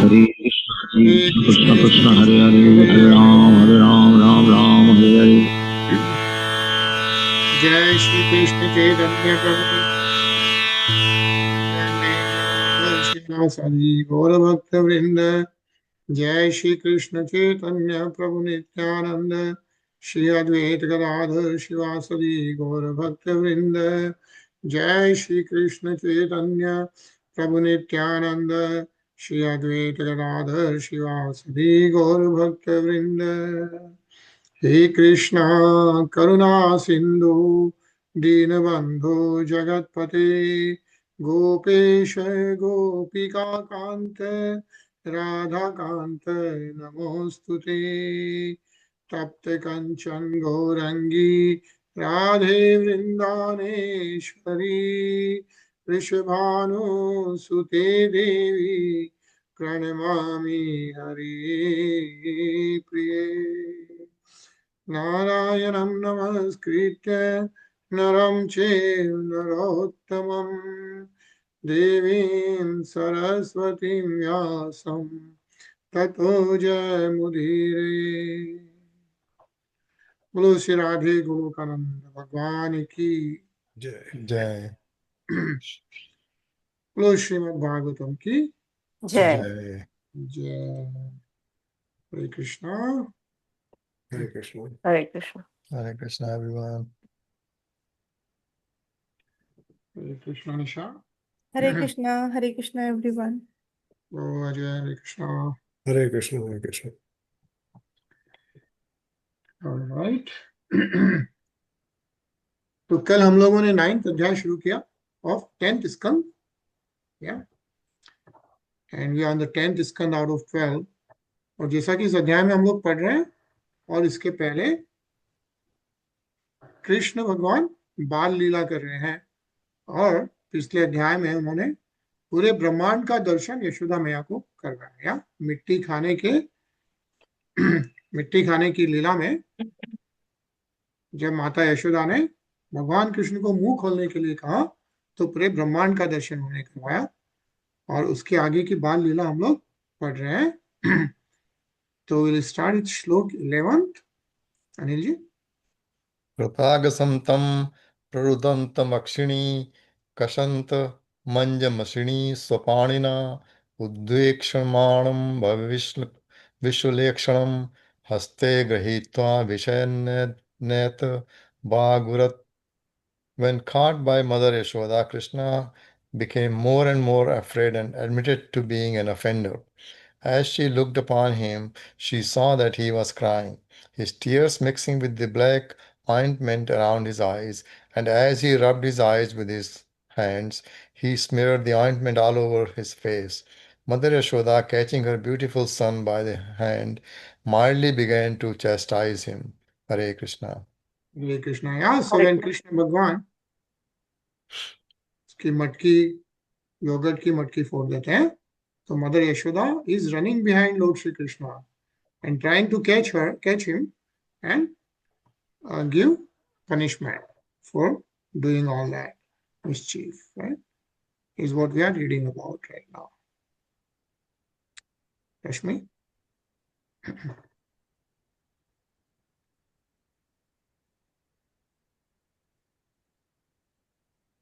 Hare Krishna Krishna Hare Hare Hare Ram Ram Ram Hare Hare. जय श्री कृष्ण चैतन्य प्रभु श्रीवासदि गौर भक्त वृंद। जय श्री कृष्ण चैतन्य प्रभु नित्यानंद श्री अद्वैत गदाधर शिवासदि गौर भक्त वृंद। जय श्री कृष्ण चैतन्य प्रभु नित्यानंद श्री अद्वैत गदाधर शिवासदि गौर भक्त वृंद। हे कृष्णा करुणा सिंधु दीनबंधु जगतपते गोपेश गोपिका कांत राधा कांत नमोस्तुते। तप्त कंचन गौरंगी राधे वृंदावनेश्वरी वृषभानुसुते देवी प्रणमामि हरि प्रिये। नारायणं नमस्कृत्य नरं चैव नरोत्तमं देवीं सरस्वतीं व्यासं ततो जयमुदीरये। बोलो श्री राधे गोलोकानंद भगवान की जय जय। बोलो श्रीमद् भागवतम की जय। जय। हरे कृष्णा हरे कृष्ण हरे कृष्ण। हरे कृष्ण एवरीवन। हरे कृष्णा निशा। हरे कृष्णा एवरीवन। ओ अजय हरे कृष्णा। हरे कृष्ण हरे कृष्ण। ऑलराइट। तो कल हम लोगों ने 9th अध्याय शुरू किया ऑफ 10th स्कंद, या and we are on the 10th Skandha out of 12। और जैसा कि इस अध्याय में हम लोग पढ़ रहे हैं, और इसके पहले कृष्ण भगवान बाल लीला कर रहे हैं, और पिछले अध्याय में उन्होंने पूरे ब्रह्मांड का दर्शन यशोदा मैया को करवाया। मिट्टी खाने की लीला में जब माता यशोदा ने भगवान कृष्ण को मुंह खोलने के लिए कहा, तो पूरे ब्रह्मांड का दर्शन उन्होंने करवाया। और उसके आगे की बाल लीला हम लोग पढ़ रहे हैं। तो विल स्टार्ट विद श्लोक 11th। अनिल जी। कृतागसं तं प्ररुदन्तमक्षिणी कषन्त मञ्जमशिणी स्वपाणिना उद्वेक्षमाणं विश्वलेक्षणं हस्ते गृहीत्वा विषयन्नेत बागुरत्। When caught by Mother Yaśodā, Krishna became more and more afraid and admitted to being an offender. As she looked upon him, she saw that he was crying, his tears mixing with the black ointment around his eyes, and as he rubbed his eyes with his hands, he smeared the ointment all over his face. Mother Yaśodā, catching her beautiful son by the hand, mildly began to chastise him. Hare Krishna. हरे कृष्णा। या so when Krishna भगवान की मटकी, yogurt की मटकी फोड़ देते हैं, तो mother Yashoda is running behind lord Shri Krishna and trying to catch him and give punishment for doing all that mischief, right? Is what we are reading about right now. Rashmi?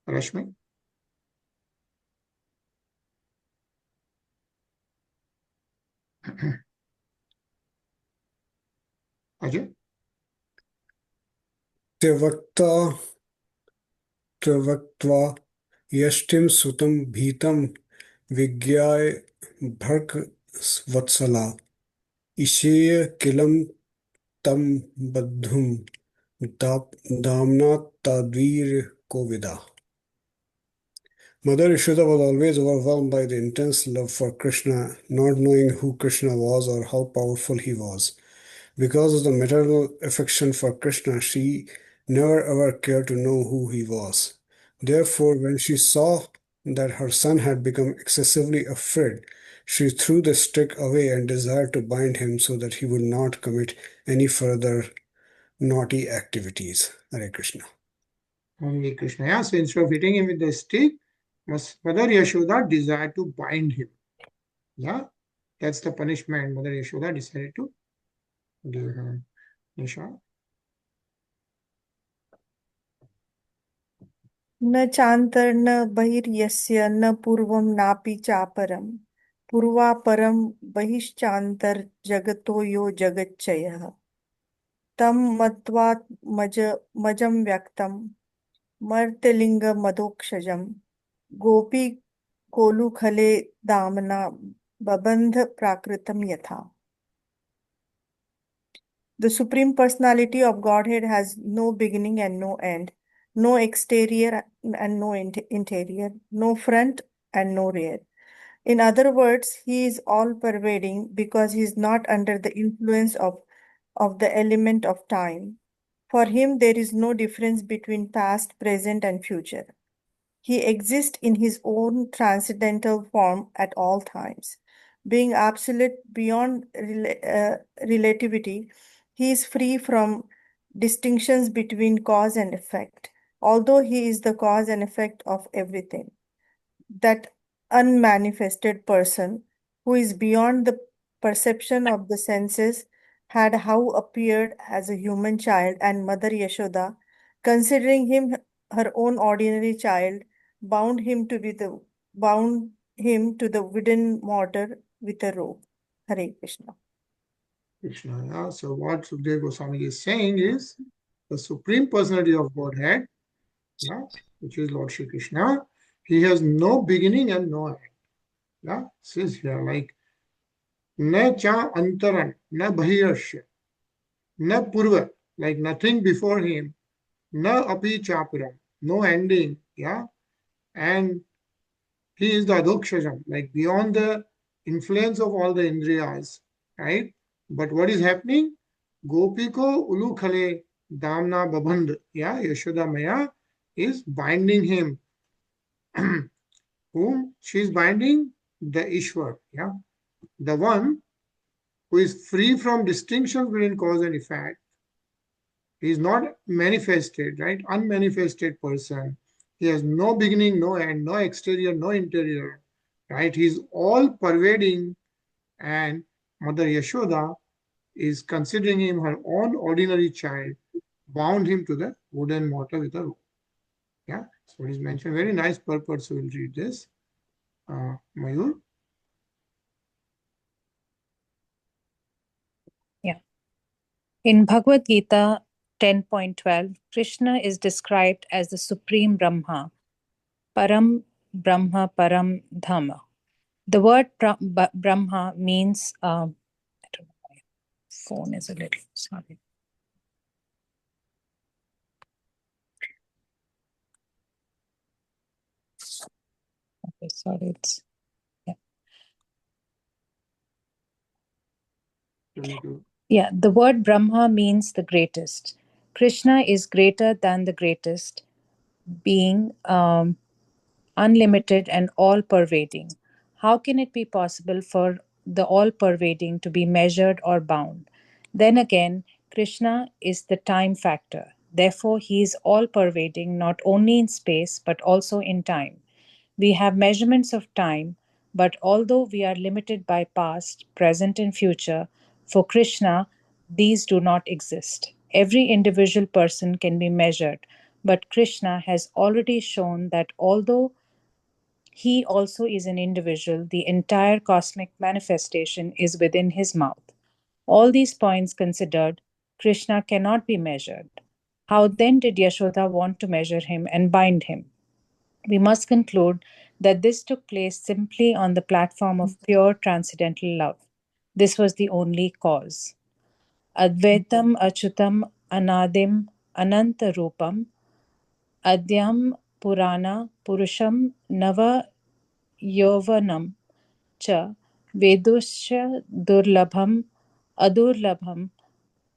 Rashmi? Ajay? त्यक्त्वा यष्टिं सुतं भीतं विज्ञाय भर्ग वत्सला ईशेय किलं तं बद्धुं दाम्ना ताद्वीर कोविदा. Mother Yaśodā was always overwhelmed by the intense love for Krishna, not knowing who Krishna was or how powerful he was. Because of the maternal affection for Krishna, she never ever cared to know who he was. Therefore, when she saw that her son had become excessively afraid, she threw the stick away and desired to bind him so that he would not commit any further naughty activities. Hare Krishna. Hare Krishna. Yeah, so instead of hitting him with the stick, Mother Yashoda desired to bind him. Yeah. That's the punishment Mother Yaśodā decided to give her. Nisha. न चान्तर्न बहिर्यस्य न पूर्वं नापि चापरं पूर्वापरं बहिश्चान्तर्जगतो यो जगच्चयः तं मत्वात्मजं व्यक्तं मर्त्यलिङ्गमदोक्षजं गोपी कोलुखले दाम्ना बबन्ध प्राकृतं यथा. The Supreme Personality of Godhead has no beginning and no end, no exterior and no interior, no front and no rear. In other words, he is all-pervading because he is not under the influence of the element of time. For him, there is no difference between past, present, and future. He exists in his own transcendental form at all times. Being absolute beyond relativity, he is free from distinctions between cause and effect, although he is the cause and effect of everything. That unmanifested person, who is beyond the perception of the senses, had how appeared as a human child, and Mother Yaśodā, considering him her own ordinary child, bound him to the wooden mortar with a rope. Hare Krishna. Krishna. Yeah. So what Sukadeva Goswami is saying is the Supreme Personality of Godhead, yeah, which is Lord Shri Krishna, he has no beginning and no end. Yeah, says here like na cha antaran, na bahirashya, na purva, like nothing before him, na api chapuram, no ending, yeah, and he is the adokshajam, like beyond the influence of all the indriyas, right? But what is happening? Gopiko ulukhale damna baband, yeah, Yaśodā Maya is binding him. Whom she is binding? The Ishwar, yeah, the one who is free from distinctions between cause and effect. He is not manifested, right? Unmanifested person. He has no beginning, no end, no exterior, no interior, right? He is all pervading, and Mother Yaśodā is considering him her own ordinary child, bound him to the wooden mortar with a rope. Yeah, so it is mentioned. Very nice purport. So we'll read this. Mayur. Yeah. In Bhagavad Gita 10.12, Krishna is described as the Supreme Brahma, Param Brahma, Param Dhamma. The word Brahma means, I don't know, my phone is a little, sorry. Okay, sorry, it's, yeah. Yeah, the word Brahma means the greatest. Krishna is greater than the greatest, being unlimited and all-pervading. How can it be possible for the all-pervading to be measured or bound? Then again, Krishna is the time factor. Therefore, he is all-pervading not only in space but also in time. We have measurements of time, but although we are limited by past, present, and future, for Krishna, these do not exist. Every individual person can be measured, but Krishna has already shown that although he also is an individual, the entire cosmic manifestation is within his mouth. All these points considered, Krishna cannot be measured. How then did Yaśodā want to measure him and bind him? We must conclude that this took place simply on the platform of pure transcendental love. This was the only cause. Advaitam Achutam Anadim Ananta Rupam Adyam Purana Purusham Nava Yovanam Cha Vedusya Durlabham Adurlabham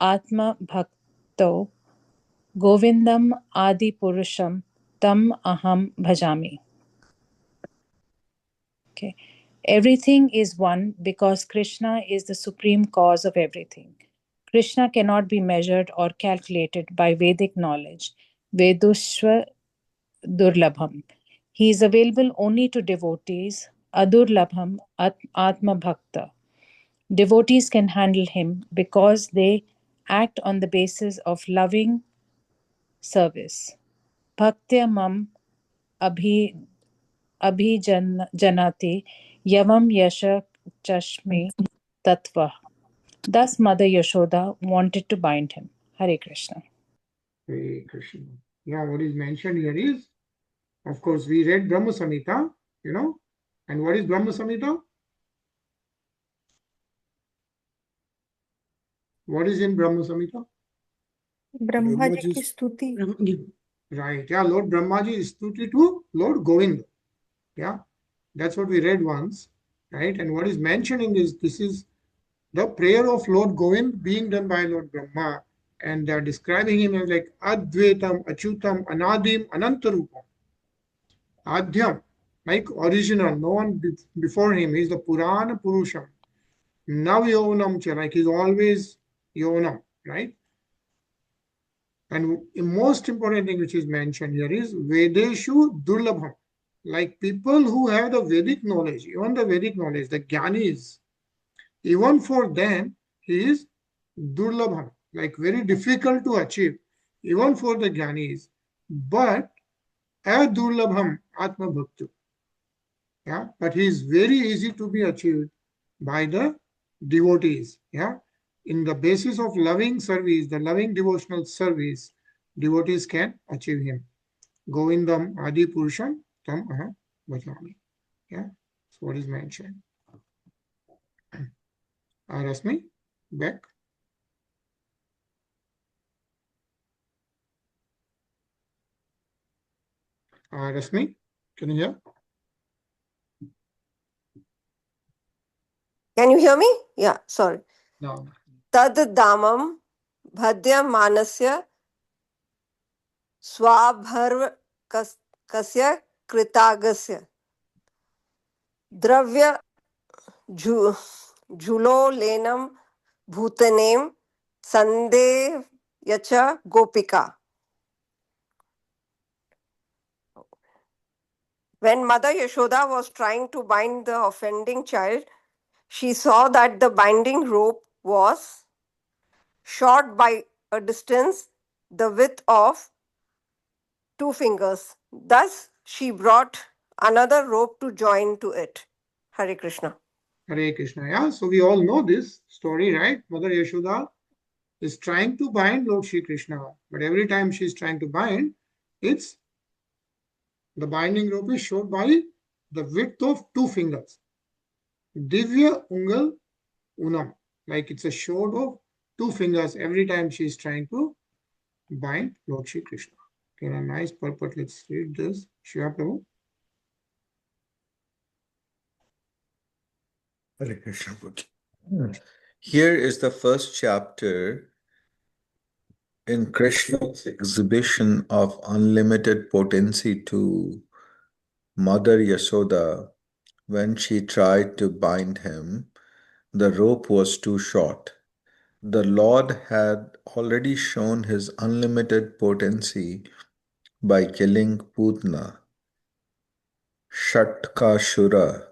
Atma Bhakto Govindam Adi Purusham Tam Aham Bhajami. Okay. Everything is one because Krishna is the supreme cause of everything. Krishna cannot be measured or calculated by Vedic knowledge. Vedushva Durlabham. He is available only to devotees. Adurlabham Atma Bhakta. Devotees can handle him because they act on the basis of loving service. Bhaktya mam abhijanati yavam yasha chashmi tattva. Thus Mother Yaśodā wanted to bind him. Hare Krishna. Hare Krishna. Yeah, what is mentioned here is, of course, we read Brahma Samhita, and what is Brahma Samhita? What is in Brahma Samhita? Brahma ji की स्तुति. Right, yeah, Lord Brahmaji is stuti to Lord Govind. Yeah, that's what we read once, right? And what is mentioned in this is the prayer of Lord Govind being done by Lord Brahma, and they are describing him as like Advaitam, Achyutam, Anadim, Anantarupam. Adhyam, like original, no one before him. He's the Purana Purusham. Nav Yonam cha, like he's always Yonam, right? And the most important thing which is mentioned here is Vedeshu Durlabham. Like people who have the Vedic knowledge, even the Vedic knowledge, the Jnanis, even for them, he is Durlabham, like very difficult to achieve, even for the Jnanis. But Adurlabham Atma Bhaktu. Yeah, but he is very easy to be achieved by the devotees. Yeah, in the basis of loving service, the loving devotional service, devotees can achieve him. Govindam Adi Purusham Tam Aham Bhajami. Yeah, so what is mentioned. Rasmi, back. Rasmi, can you hear? Can you hear me? Yeah, sorry. No. Tad damam bhadya manasya swabharv kasya kritagasya dravya jhulo lenam bhutanem sande yacha gopika. When Mother Yaśodā was trying to bind the offending child, she saw that the binding rope was short by a distance the width of 2 fingers. Thus, she brought another rope to join to it. Hare Krishna. Hare Krishna. Yeah, so we all know this story, right? Mother Yaśodā is trying to bind Lord Shri Krishna, but every time she is trying to bind, it's the binding rope is short by the width of 2 fingers. Divya Ungal Unam, like it's a short of 2 fingers every time she is trying to bind Lord Shri Krishna. Okay, a nice purport. Let's read this. Shiva Prabhu. Hare Krishna. Here is the first chapter in Krishna's exhibition of unlimited potency to Mother Yaśodā. When she tried to bind him, the rope was too short. The Lord had already shown his unlimited potency by killing Putna, Shatkashura,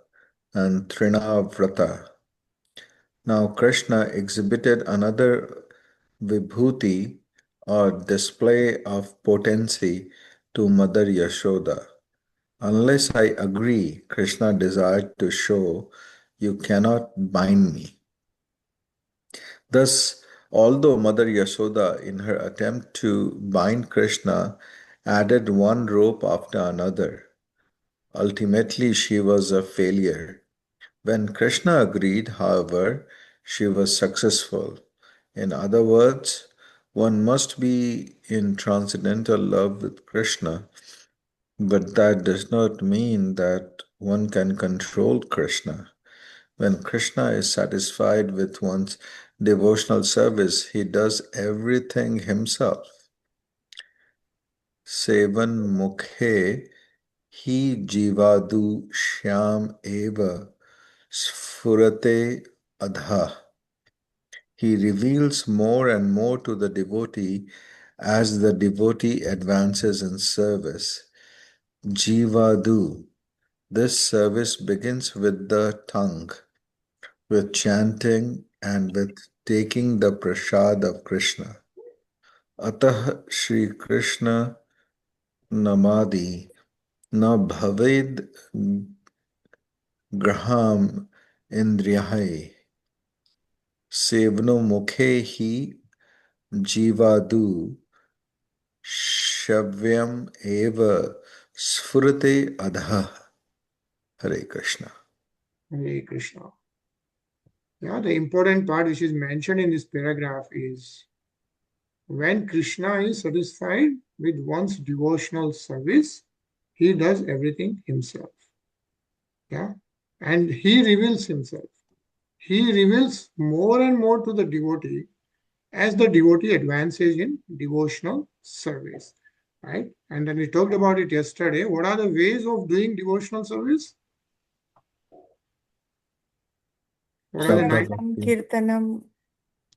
and Trinavrata. Now Krishna exhibited another vibhuti or display of potency to Mother Yaśodā. Unless I agree, Krishna desired to show, you cannot bind me. Thus, although Mother Yaśodā, in her attempt to bind Krishna, added one rope after another, ultimately she was a failure. When Krishna agreed, however, she was successful. In other words, one must be in transcendental love with Krishna, but that does not mean that one can control Krishna. When Krishna is satisfied with one's devotional service, he does everything himself. Sevan mukhe hi jivadu shyam eva sfurate adha. He reveals more and more to the devotee as the devotee advances in service. Jivadu. This service begins with the tongue. with chanting and with taking the prasad of Krishna. Atah Shri Krishna Namadi na bhaved graham indriyai sevno mukhe hi jivadu shavyam eva sfurate adha. Hare Krishna. Hare Krishna. Yeah, the important part which is mentioned in this paragraph is when Krishna is satisfied with one's devotional service, he does everything himself. Yeah, and he reveals himself. He reveals more and more to the devotee as the devotee advances in devotional service. Right? And then we talked about it yesterday. What are the ways of doing devotional service? What are the nine? Shravanam, Kirtanam,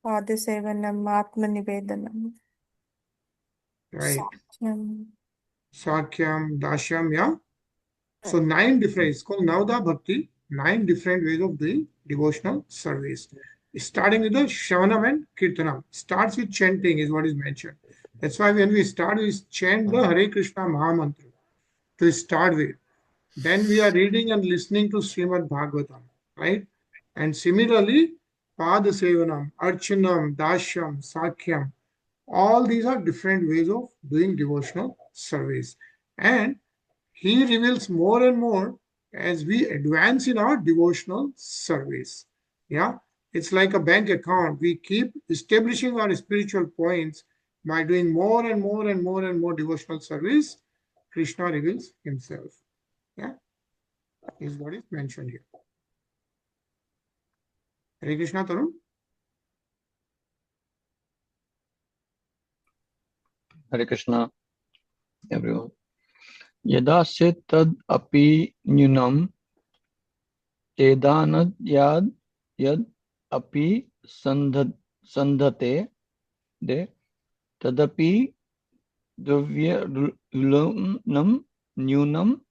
Padasevanam, Atmanivedanam, Right. Satyam. Sakyam, Dashyam, yeah. So 9 different, it's called Navda Bhakti, 9 different ways of doing devotional service. Starting with the Shravanam and Kirtanam. Starts with chanting is what is mentioned. That's why when we start, we chant the Hare Krishna Mahamantra to start with. Then we are reading and listening to Srimad Bhagavatam, right? And similarly, Pada Sevanam, Archanam, Dashyam, Sakyam, all these are different ways of doing devotional service. And he reveals more and more as we advance in our devotional service. Yeah, it's like a bank account. We keep establishing our spiritual points by doing more and more and more and more devotional service. Krishna reveals himself. Yeah, is what is mentioned here. Hare Krishna, Tarun. Hare Krishna, everyone. Yada se tad api nyunam edanad yad api sandhate de tadapi dravyanam nyunam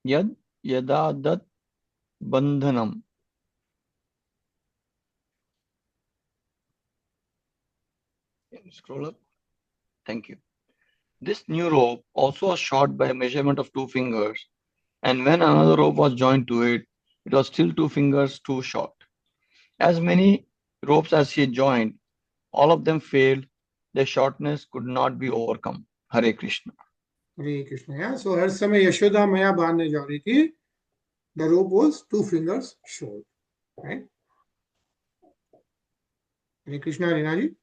yad yadadat bandhanam. Scroll up. Thank you. This new rope also was short by a measurement of 2 fingers, and when another rope was joined to it, it was still 2 fingers too short. As many ropes as he joined, all of them failed. Their shortness could not be overcome. Hare Krishna. Hare Krishna. Yeah. So हर समय यशोदा मैया बांधने जा रही थी. The rope was 2 fingers short. Right? Hare Krishna, Rina ji.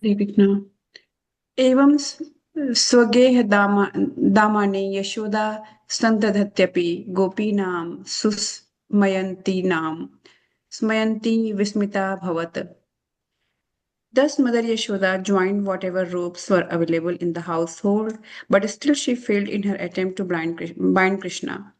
हरे कृष्ण एवं स्वगेह दामाने यशोदा संदधत्यपि गोपीनां सुस्मयन्तीनां स्मयन्ती विस्मिता भवत्. Thus Mother Yashoda joined whatever ropes were available in the household, but still she failed in her attempt to bind Krishna.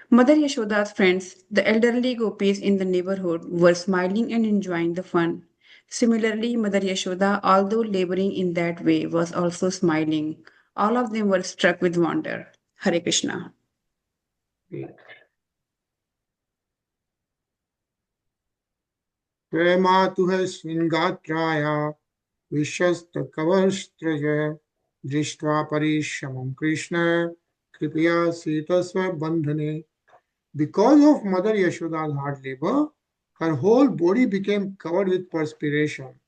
Mother Yashoda's friends, the elderly gopis in the neighborhood, were smiling and enjoying the fun. Similarly, Mother Yashoda, although laboring in that way, was also smiling. All of them were struck with wonder. Hare Krishna. प्रेमातुः स्विन्गात्राय विश्वस्तकवस्त्रज दृष्ट्वा परिश्रमं कृष्ण कृपया सीतस्व बंधने. Because of Mother Yashoda's hard labor, her whole body became covered with perspiration,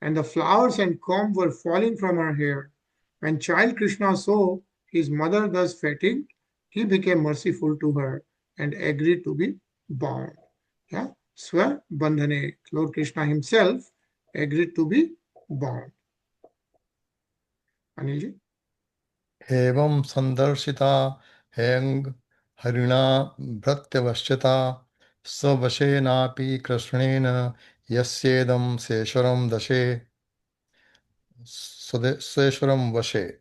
and the flowers and comb were falling from her hair. When child Krishna saw his mother thus fatigued, he became merciful to her and agreed to be bound. Yeah, Swa Bandhane. Lord Krishna himself agreed to be bound. Anilji? Evam sandarshita heng harina bhratyavashyata savashenapi krishnena yasyedam seswaram dashe seswaram vashe.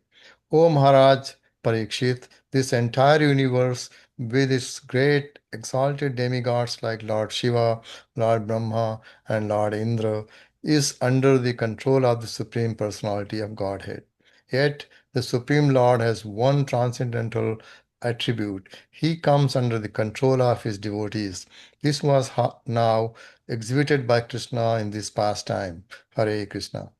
O Maharaj Parikshit, this entire universe with its great exalted demigods like Lord Shiva, Lord Brahma, and Lord Indra is under the control of the Supreme Personality of Godhead. Yet, the Supreme Lord has one transcendental attribute. He comes under the control of his devotees. This was now exhibited by Krishna in this pastime. Hare Krishna.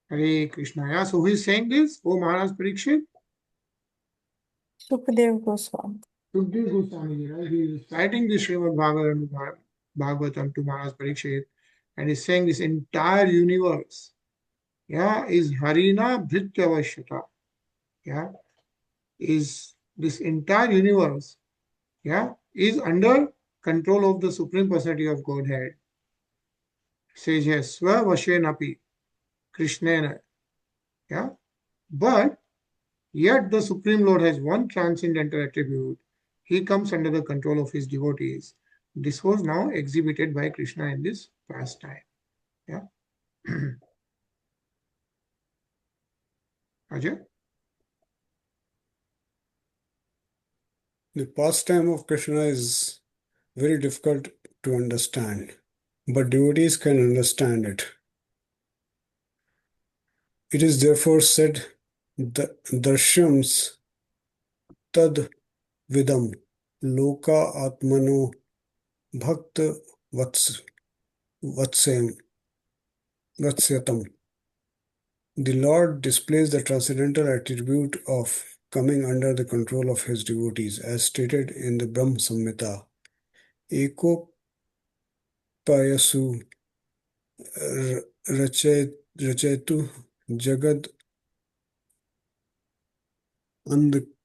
Hare Krishna. Yeah, so who is saying this? Oh Maharaj Parikshit? Sukadev Goswami. Sukadev Goswami, right? He is reciting the Srimad Bhagavatam to Maharaj Parikshit, and he's saying this entire universe, yeah, is Harina Bhrityavashyata. Yeah, is this entire universe, yeah, is under control of the Supreme Personality of Godhead. Says yes, Swa Vashenapi Krishnena. Yeah, but yet the Supreme Lord has one transcendental attribute. He comes under the control of his devotees. This was now exhibited by Krishna in this pastime. Yeah. Ajay? The pastime of Krishna is very difficult to understand, but devotees can understand it. It is therefore said, Darshyams tad vidam loka atmano bhakta vatsyatam. The Lord displays the transcendental attribute of coming under the control of his devotees, as stated in the Brahma Samhita. Eko payasu rachaitu jagad andkatim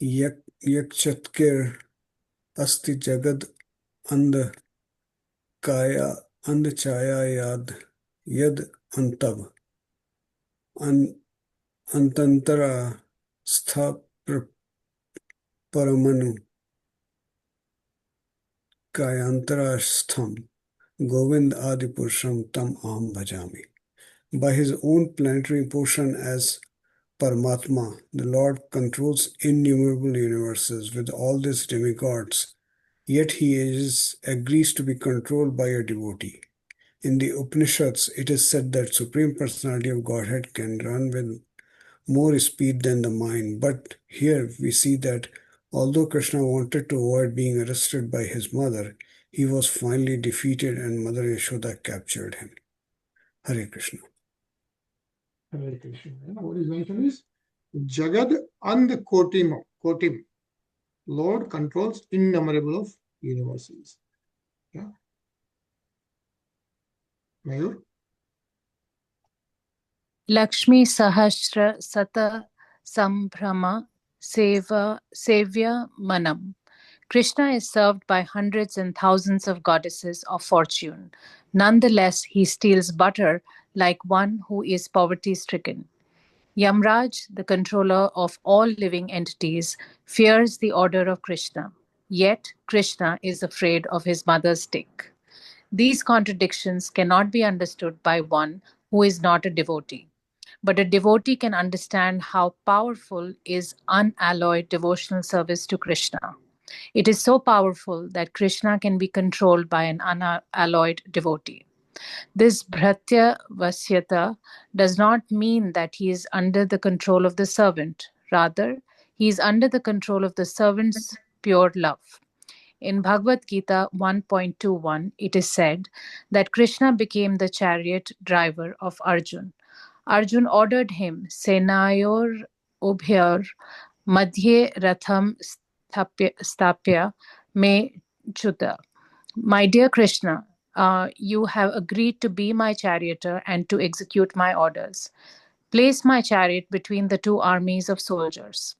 yakchatkir asti jagad andkaya andchaya yad antav antantara stha paramanu kayantarastham Govind Adipurusham tam aham bhajami. By his own planetary portion as Paramatma, the Lord controls innumerable universes with all these demigods, yet he agrees to be controlled by a devotee. In the Upanishads, it is said that Supreme Personality of Godhead can run with more speed than the mind, but here we see that although Krishna wanted to avoid being arrested by his mother, he was finally defeated and Mother Yaśodā captured him. Hare Krishna. Hare Krishna. What is mentioned is Jagad and Kotim. Lord controls innumerable of universes. Yeah. Mayur? Lakshmi Sahasra Sata Sambhrama Sevya Manam. Krishna is served by hundreds and thousands of goddesses of fortune. Nonetheless, he steals butter like one who is poverty-stricken. Yamraj, the controller of all living entities, fears the order of Krishna. Yet, Krishna is afraid of his mother's stick. These contradictions cannot be understood by one who is not a devotee. But a devotee can understand how powerful is unalloyed devotional service to Krishna. It is so powerful that Krishna can be controlled by an unalloyed devotee. This Bhratya Vasyata does not mean that he is under the control of the servant. Rather, he is under the control of the servant's pure love. In Bhagavad Gita 1.21, it is said that Krishna became the chariot driver of Arjun. Arjun ordered him, Senayor Ubhyar Madhye Ratham Stapya Me Chuta. My dear Krishna, you have agreed to be my charioteer and to execute my orders. Place my chariot between the two armies of soldiers.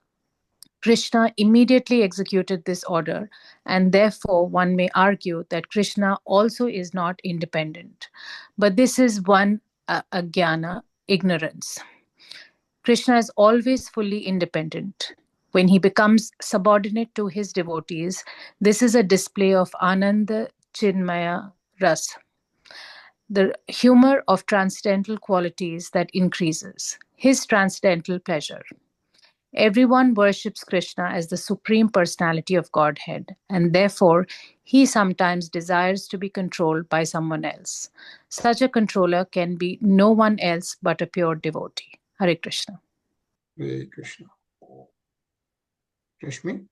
Krishna immediately executed this order, and therefore one may argue that Krishna also is not independent. But this is one ajnana, ignorance. Krishna is always fully independent. When he becomes subordinate to his devotees, this is a display of Ananda Chinmaya Ras, the humor of transcendental qualities that increases, his transcendental pleasure. Everyone worships Krishna as the Supreme Personality of Godhead, and therefore he sometimes desires to be controlled by someone else. Such a controller can be no one else but a pure devotee. Hare Krishna. Hare Krishna. Rashmi?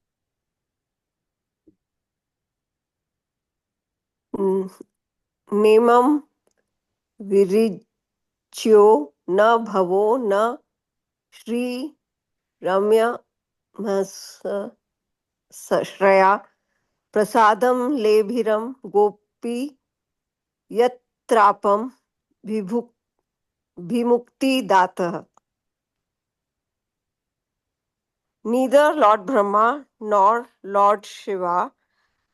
Nemam viricchyo na bhavo na Shri Ramya Shraya Prasadam Lebhiram Gopi Yatrapam Vimukti Data. Neither Lord Brahma nor Lord Shiva,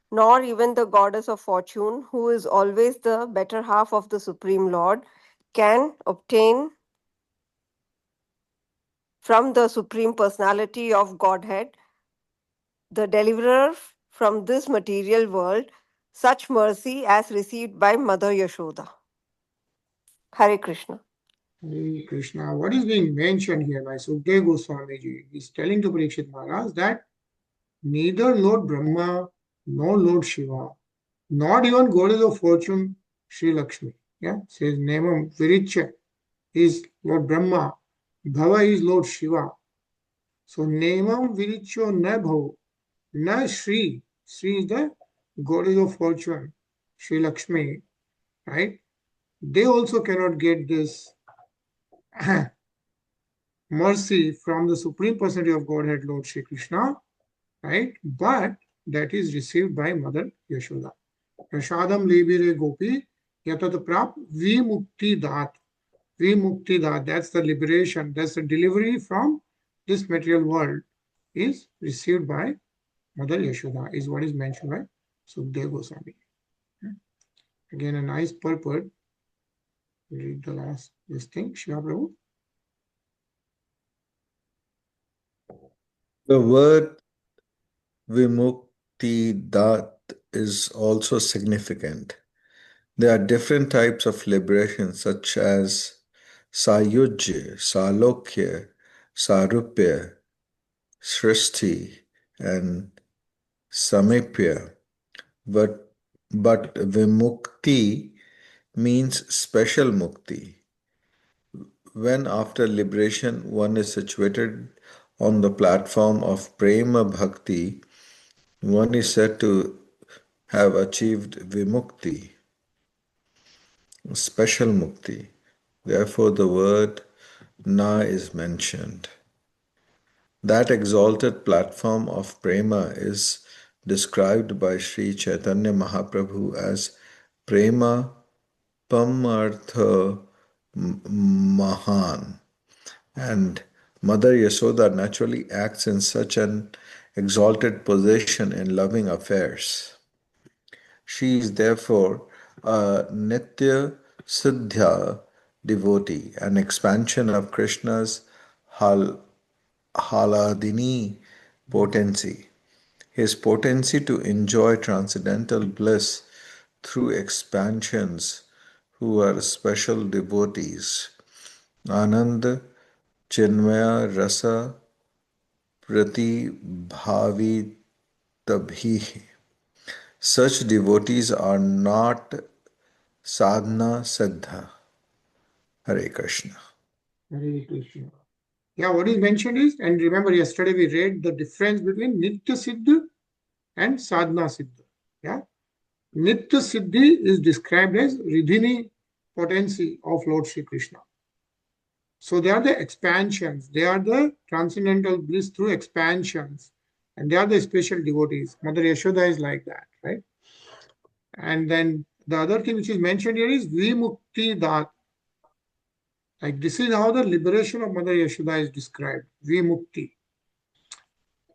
nor even the goddess of fortune, who is always the better half of the Supreme Lord, can obtain from the Supreme Personality of Godhead, the deliverer from this material world, such mercy as received by Mother Yaśodā. Hare Krishna. Hare Krishna. What is being mentioned here by Sukadeva Goswami Ji? He is telling to Parikshit Maharaj that neither Lord Brahma nor Lord Shiva, not even goddess of fortune, Sri Lakshmi, says Nemam Viricha is Lord Brahma, Bhava is Lord Shiva. So Nemam Viricho na Bhava, na Sri. Sri is the goddess of fortune, Sri Lakshmi, right? They also cannot get this mercy from the Supreme Personality of Godhead, Lord Shri Krishna, right? But that is received by Mother Yaśodā. Prasadam lebire gopi yatat prap vimukti dat. Vimukti dat, that's the liberation, that's the delivery from this material world is received by Mother Yaśodā, is what is mentioned by Sukadeva Goswami. Again, a nice purport. Read the last this thing, Shiva Prabhu. The word Vimukti-dat is also significant. There are different types of liberation such as Sayujya, Salokya, Sarupya, Srishti, and Samipya. But Vimukti means special mukti. When after liberation one is situated on the platform of prema bhakti, one is said to have achieved vimukti, special mukti. Therefore, the word na is mentioned. That exalted platform of prema is described by Sri Chaitanya Mahaprabhu as prema pamartha mahan. And Mother Yasoda naturally acts in such an exalted position in loving affairs. She is therefore a Nitya Siddhya devotee, an expansion of Krishna's Haladini potency. His potency to enjoy transcendental bliss through expansions who are special devotees. Anand Chinmaya Rasa Prati Bhavi Tabhi. Such devotees are not sadhana siddha. Hare Krishna. Hare Krishna. Yeah, what is mentioned is, and remember yesterday we read the difference between Nitya Siddha and Sadhana Siddha. Yeah, Nitya Siddhi is described as Ridhini potency of Lord Shri Krishna. So they are the expansions, they are the transcendental bliss through expansions, and they are the special devotees. Mother Yaśodā is like that, right? And then the other thing which is mentioned here is Vimukti Dat. Like this is how the liberation of Mother Yaśodā is described, Vimukti.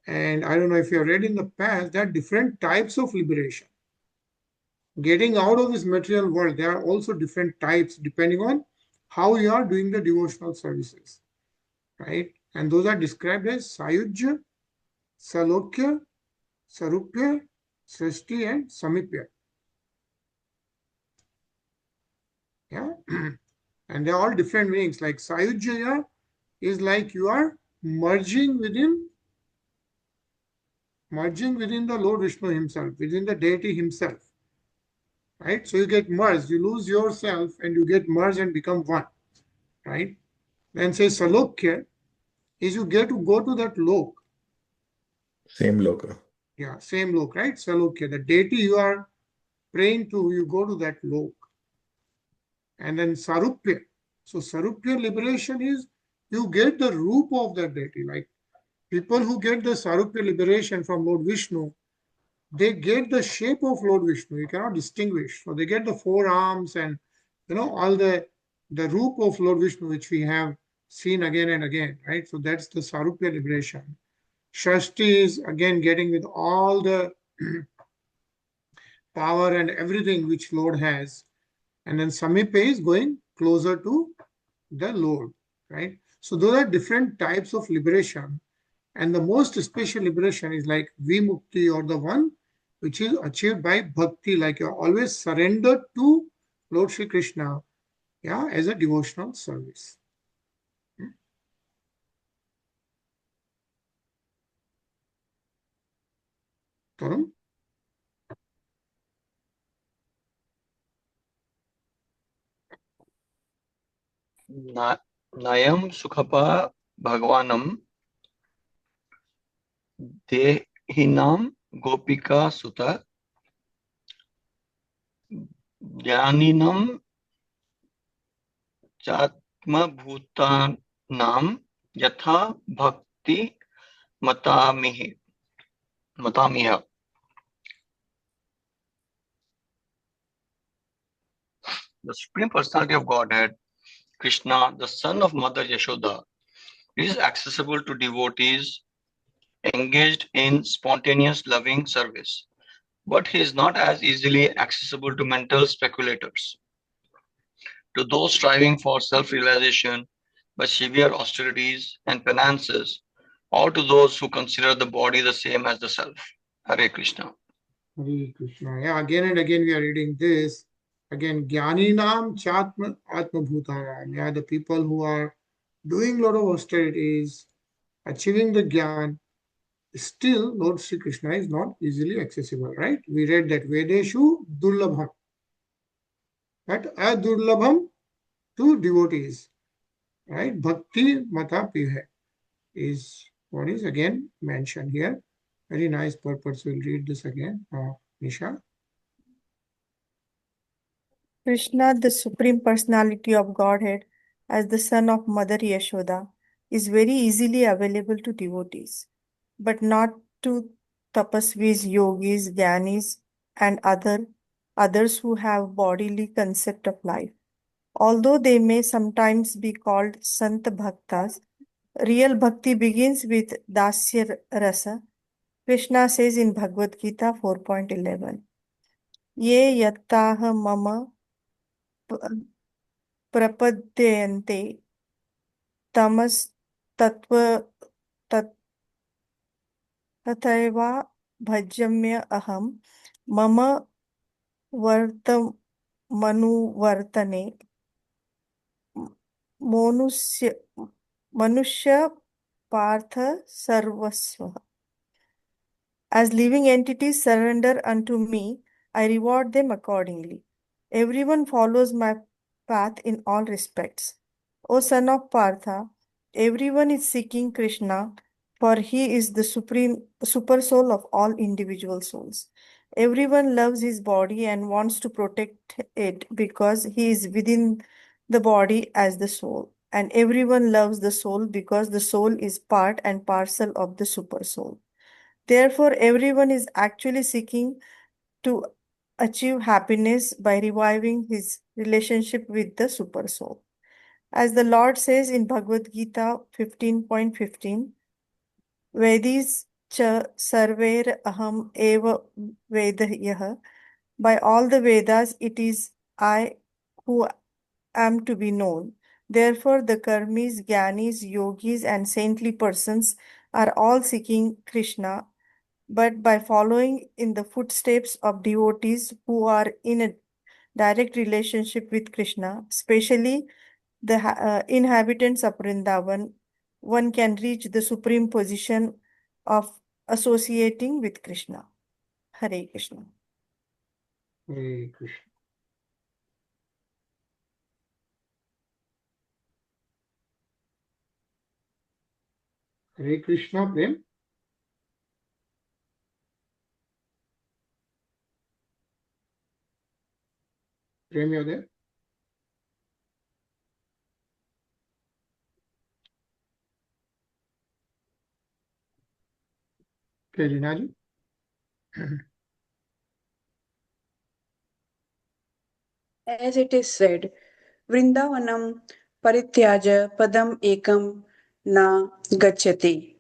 And I don't know if you have read in the past, there are different types of liberation. Getting out of this material world, there are also different types depending on how you are doing the devotional services, right? And those are described as Sayujya, Salokya, Sarupya, Srishti, and Samipya. Yeah, and they're all different meanings. Like Sayujya is like you are merging within the Lord Vishnu himself, within the deity himself. Right? So you get merged, you lose yourself and you get merged and become one. Right? Then say Salokya is you get to go to that lok. Same loka. Yeah, same lok, right? Salokya. The deity you are praying to, you go to that lok. And then Sarupya. So Sarupya liberation is you get the roop of that deity. Like people who get the Sarupya liberation from Lord Vishnu, they get the shape of Lord Vishnu. You cannot distinguish. So they get the four arms and all the roop of Lord Vishnu, which we have seen again and again, right? So that's the Sarupya liberation. Shashti is again getting with all the power and everything which Lord has. And then Samipe is going closer to the Lord, right? So those are different types of liberation. And the most special liberation is like Vimukti, or the one which is achieved by bhakti, like you're always surrendered to Lord Shri Krishna, yeah, as a devotional service. Tarun? Nayam Sukhapa Bhagwanam Dehinam Gopika Sutta Jnaninam Chatma Bhutanam Yatha Bhakti Matamiha. The Supreme Personality of Godhead, Krishna, the son of Mother Yaśodā, is accessible to devotees engaged in spontaneous loving service, but he is not as easily accessible to mental speculators, to those striving for self-realization by severe austerities and penances, or to those who consider the body the same as the self. Hare Krishna. Hare Krishna. Yeah, again and again we are reading this. Again, Jnaninam Chatma Atma Bhutanam. Yeah, the people who are doing a lot of austerities, achieving the Gyan, still Lord Sri Krishna is not easily accessible, right? We read that Vedeshu Durlabham, that Adurlabham to devotees, right? Bhakti Mata Pihe is what is again mentioned here. Very nice purpose. We'll read this again. Nisha. Krishna, the Supreme Personality of Godhead, as the son of Mother Yaśodā, is very easily available to devotees, but not to tapasvis, yogis, gyanis, and others who have bodily concept of life. Although they may sometimes be called Sant Bhaktas, real bhakti begins with Dasya Rasa. Krishna says in Bhagavad Gita 4.11, Ye yattaha mama प्रपद्यन्ते तमस्तत्त्व तथैव भज्यम्य अहं मम वर्तमनुवर्तने मनुष्य Partha सर्वस्वः. As living entities surrender unto me, I reward them accordingly. Everyone follows my path in all respects. O son of Partha, everyone is seeking Krishna, for he is the super soul of all individual souls. Everyone loves his body and wants to protect it because he is within the body as the soul. And everyone loves the soul because the soul is part and parcel of the super soul. Therefore, everyone is actually seeking to achieve happiness by reviving his relationship with the super soul. As the Lord says in Bhagavad Gita 15.15, Vedis cha sarver aham eva vedayah. By all the Vedas, it is I who am to be known. Therefore, the karmis, jnanis, yogis, and saintly persons are all seeking Krishna, but by following in the footsteps of devotees who are in a direct relationship with Krishna, especially the inhabitants of Vrindavan, one can reach the supreme position of associating with Krishna. Hare Krishna. Hare Krishna. Hare Krishna, Prem. Prem, you're there? Okay, Rinaji. As it is said, Vrindavanam parityaja padam ekam na gacchati.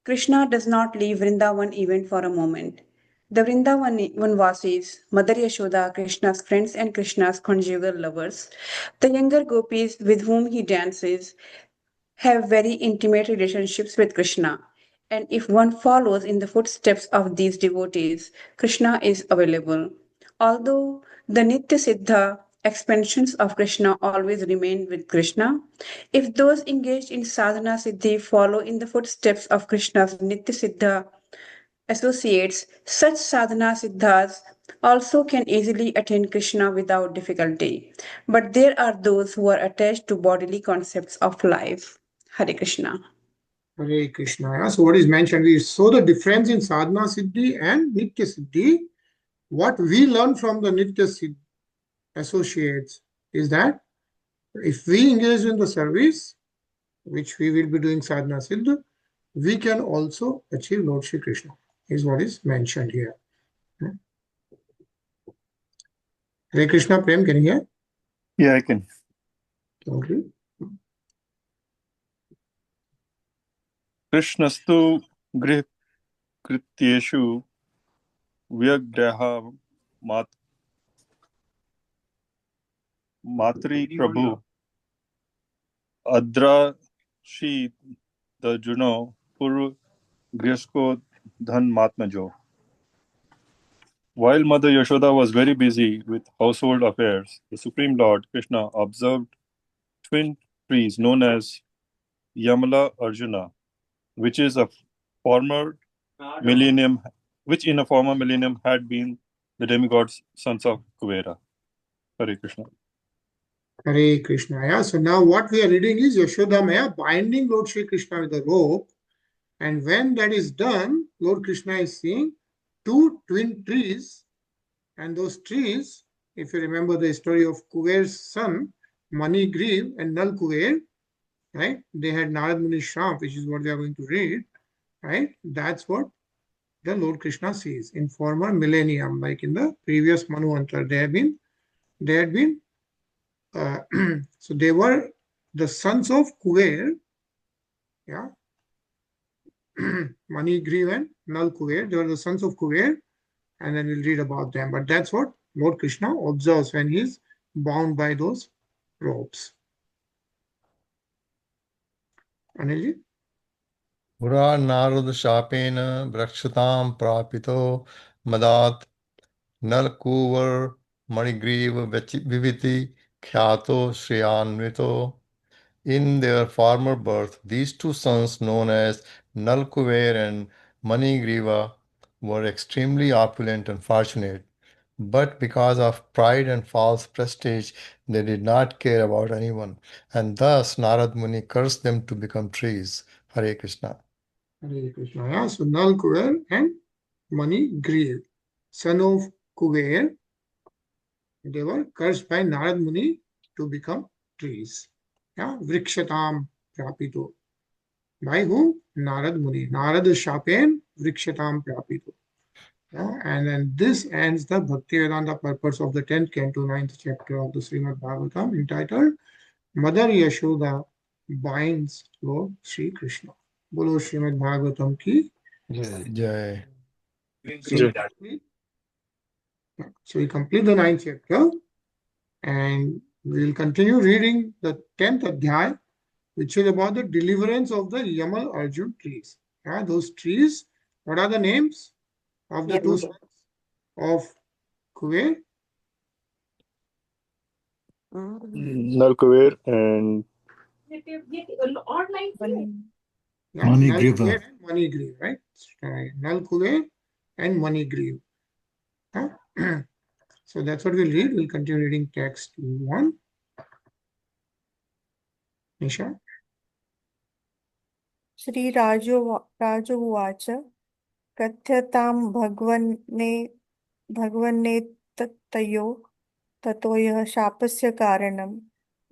Krishna does not leave Vrindavan even for a moment. The Vrindavanvasis, Mother Yaśodā, Krishna's friends and Krishna's conjugal lovers, the younger gopis with whom he dances, have very intimate relationships with Krishna. And if one follows in the footsteps of these devotees, Krishna is available. Although the Nitya Siddha expansions of Krishna always remain with Krishna, if those engaged in sadhana siddhi follow in the footsteps of Krishna's Nitya Siddha associates, such sadhana siddhas also can easily attain Krishna without difficulty. But there are those who are attached to bodily concepts of life. Hare Krishna. Hare Krishna. Yeah. So what is mentioned, we saw the difference in sadhana siddhi and nitya siddhi. What we learn from the nitya siddhi associates is that if we engage in the service, which we will be doing sadhana siddha, we can also achieve Lord Shri Krishna, is what is mentioned here. Hare Krishna, Prem, can you hear? Yeah, I can. Okay. Krishnastu grih krityeshu vyagraha matri prabhu adrashi dajuno pur grisko dhan matmajo. While Mother Yashoda was very busy with household affairs, the Supreme Lord Krishna observed twin trees known as Yamala Arjuna, which is a former millennium, which in a former millennium had been the demigods' sons of Kuvera. Hare Krishna. Hare Krishna. Yeah. So now what we are reading is Yaśodā Maya binding Lord Shri Krishna with a rope. And when that is done, Lord Krishna is seeing two twin trees. And those trees, if you remember the story of Kuver's son, Manigriv and Nal Kuver, right? They had Narad Muni Shram, which is what we are going to read, right? That's what the Lord Krishna sees in former millennium, like in the previous Manvantara. They had been, so they were the sons of Kuver, yeah, Manigriv and Nal Kuver. They were the sons of Kuver, and then we'll read about them. But that's what Lord Krishna observes when he's bound by those ropes. Anilji? Pura narud shapena vrakshatam prapito madat nalkuvar manigriva viviti khyato shriyanvito. In their former birth, these two sons, known as Nalkuver and Manigriva, were extremely opulent and fortunate. But because of pride and false prestige, they did not care about anyone, and thus Narad Muni cursed them to become trees. Hare Krishna. Hare Krishna. Yeah. So Nal Kuver and Manigriv, son of Kuver, they were cursed by Narad Muni to become trees. Yeah. Vrikshatam prapito. By whom? Narad Muni. Narad Shapen Vrikshatam prapito. Yeah, and then this ends the Bhaktivedanta purpose of the 10th canto, 9th chapter of the Srimad Bhagavatam, entitled Mother Yaśodā binds Lord Sri Krishna. Bolo Srimad Bhagavatam ki. Jai. So we complete the 9th chapter and we will continue reading the 10th adhyay, which is about the deliverance of the Yamal Arjun trees. Yeah, those trees, what are the names of the two sons of Kuver? Nalkuver and Yeah, Manigriva. And Manigriv, right? Nal Kuver and Manigriv. Huh? So that's what we'll read. We'll continue reading text 1. Nisha? Shri Rajo Katyatam Bhagvanne Tayo ततो यः शापस्य कारणं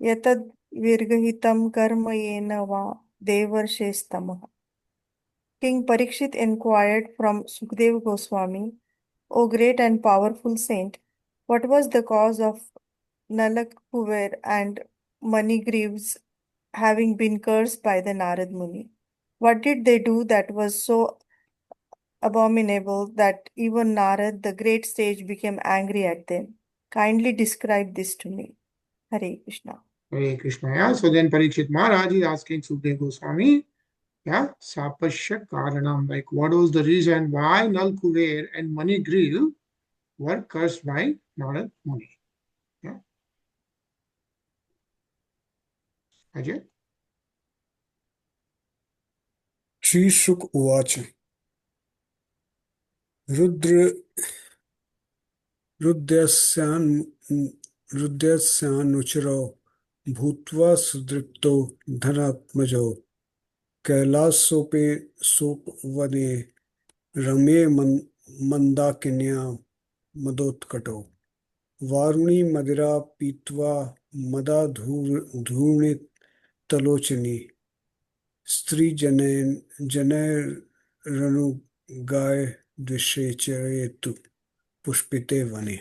यतद् विर्गहितं कर्म येन वा देवर्षेस्तमः. King Parikshit inquired from Sukadeva Goswami, O great and powerful saint, what was the cause of Nalak Kuver and Manigrives having been cursed by the Narad Muni? What did they do that was so abominable that even Narad, the great sage, became angry at them? Kindly describe this to me. Hare Krishna. Hare Krishna. Yeah. So then Parikshit Maharaj is asking Sukadeva Goswami, yeah, Sapashya Karanam, like what was the reason why Nal Kuver and Manigriv were cursed by Narad Muni? Yeah. Ajay? Sri Shuk Uvacha Rudra Rudyasyanucharo Bhutva Sudripto Dhanatmajo Kailasope Sopvane Rame Mandakinya Madotkato Varuni Madira Pitva Mada Dhurnit Talochani Stri Janer Ranu Gai Dvishecharetu Pushpite Vane.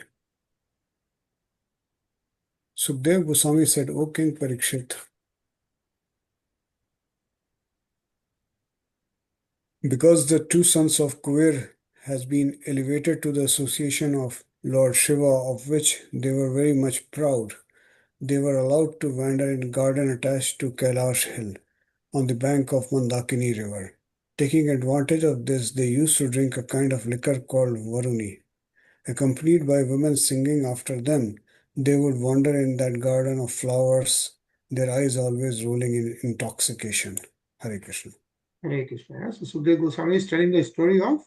Sukadeva Goswami said, O King Parikshit, because the two sons of Kuver has been elevated to the association of Lord Shiva, of which they were very much proud, they were allowed to wander in a garden attached to Kailash hill on the bank of Mandakini river. Taking advantage of this, they used to drink a kind of liquor called Varuni. Accompanied by women singing after them, they would wander in that garden of flowers, their eyes always rolling in intoxication. Hare Krishna. Hare Krishna. Yeah. So Sukadeva Goswami is telling the story of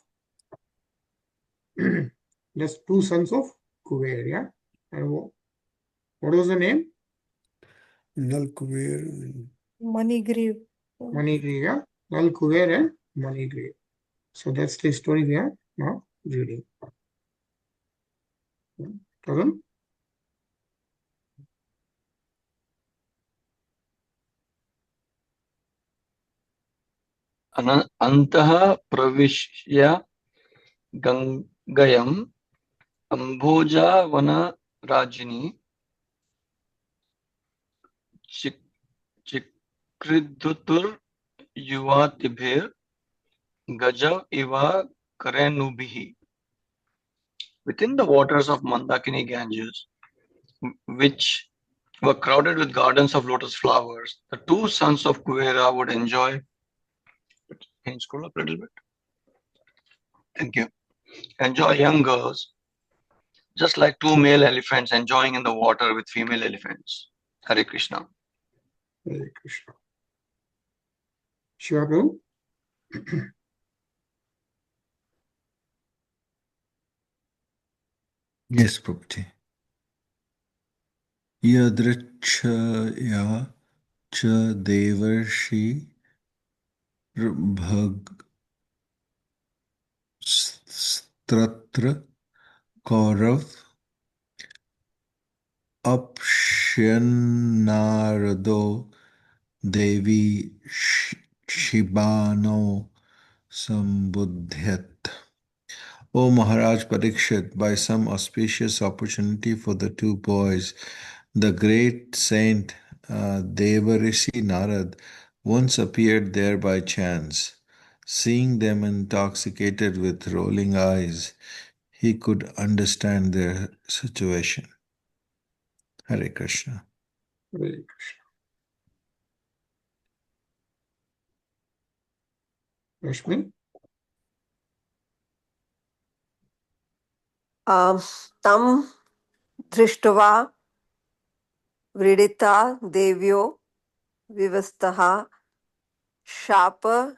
just two sons of Kuver. Yeah. And what was the name? Nal Kuber. Manigriv. Manigriv. Yeah. Nal Kuver and Manigriv. So that's the story we are now reading. Tarun? अन्तः प्रविश्य गङ्गयम् अम्भोजावनराजिनी चिक्रीदुतुर्युवतिभिर्गजव इव करेणुभिः. Within the waters of Mandakini Ganges, which were crowded with gardens of lotus flowers, the two sons of Kuvera would enjoy. Can you scroll up a little bit? Thank you. Enjoy young girls, just like two male elephants enjoying in the water with female elephants. Hare Krishna. Hare Krishna. Shiva Prabhu? Yes, Prabhuji. Yadrichya cha devarshi bhag stratra kaurav apsyanarado devi shibano sambudhyat. O Maharaj Parikshit, by some auspicious opportunity for the two boys, the great saint Devarishi Narad once appeared there by chance. Seeing them intoxicated with rolling eyes, he could understand their situation. Hare Krishna. Hare Krishna. Rashmi? Tam drishtva vridita devyo vivastaha shapa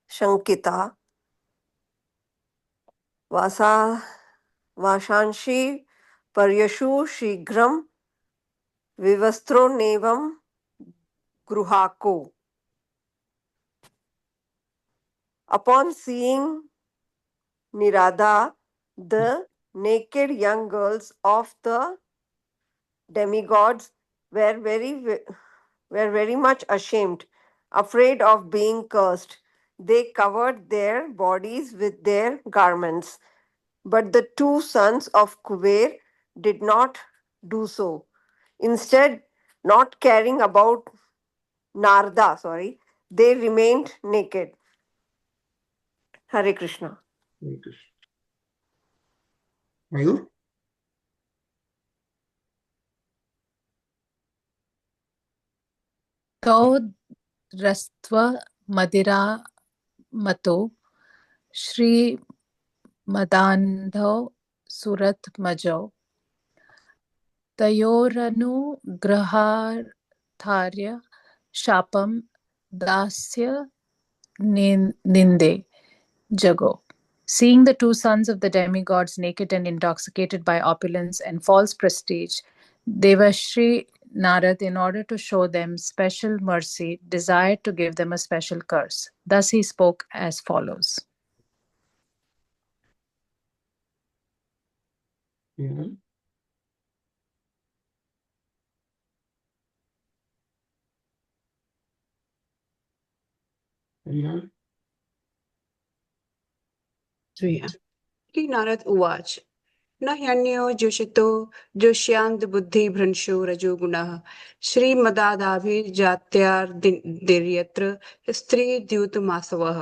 shankita vasa vashanshi paryashu shigram vivastro nevam gruhako. Upon seeing Nirada, the naked young girls of the demigods were very much ashamed, afraid of being cursed. They covered their bodies with their garments. But the two sons of Kuber did not do so. Instead, not caring about they remained naked. Hare Krishna. Hare Krishna. Mayur? तौ रस्त्व मदिरा मतो श्रीमदान्धौ सुरत्मजौ तयोरनुग्रहार्थार्य शापं दास्य ninde jago. Seeing the two sons of the demigods naked and intoxicated by opulence and false prestige, Devashri Narad, in order to show them special mercy, desired to give them a special curse. Thus he spoke as follows. Yeah. Harilaal? Narad Uwach. न ह्यन्यो जोषितो जोष्यान्तबुद्धिभ्रंशो रजोगुणः श्रीमदादाभिजात्यार्दिर्यत्र स्त्रीद्यूतमासवः.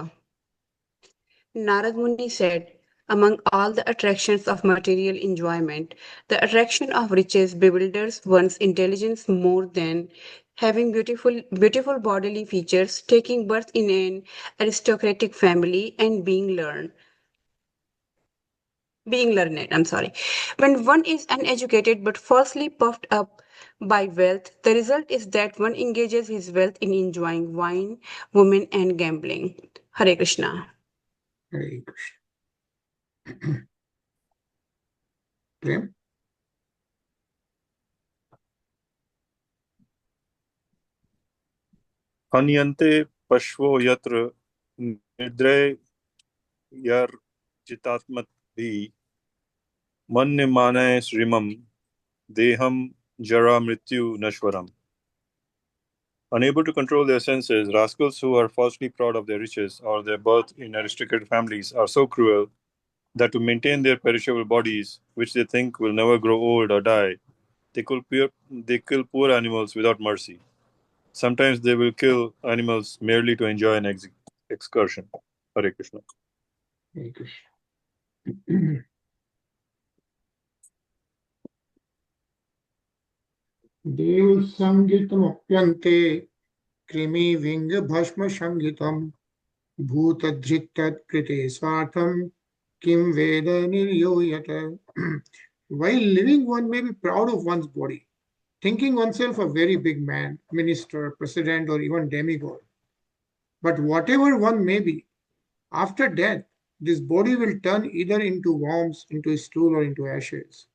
Narad Muni said, among all the attractions of material enjoyment, the attraction of riches bewilders one's intelligence more than having beautiful bodily features, taking birth in an aristocratic family, and being learned. When one is uneducated but falsely puffed up by wealth, the result is that one engages his wealth in enjoying wine, women, and gambling. Hare Krishna. Hare Krishna. Prem? Hanyante pashvo yatra nidre yar jitatmat bhi manne manaye srimam deham jara mrityu nashwaram. Unable to control their senses, rascals who are falsely proud of their riches or their birth in aristocratic families are so cruel that to maintain their perishable bodies, which they think will never grow old or die, they kill poor animals without mercy. Sometimes they will kill animals merely to enjoy an excursion. Hare Krishna. Hare Krishna. Dev Sangitam Apyante Krimi Vinga Bhashma Sangitam Bhutadhritat Krite Swartham Kim Veda Niryoyata. While living, one may be proud of one's body, thinking oneself a very big man, minister, president, or even demigod. But whatever one may be, after death, this body will turn either into worms, into a stool, or into ashes.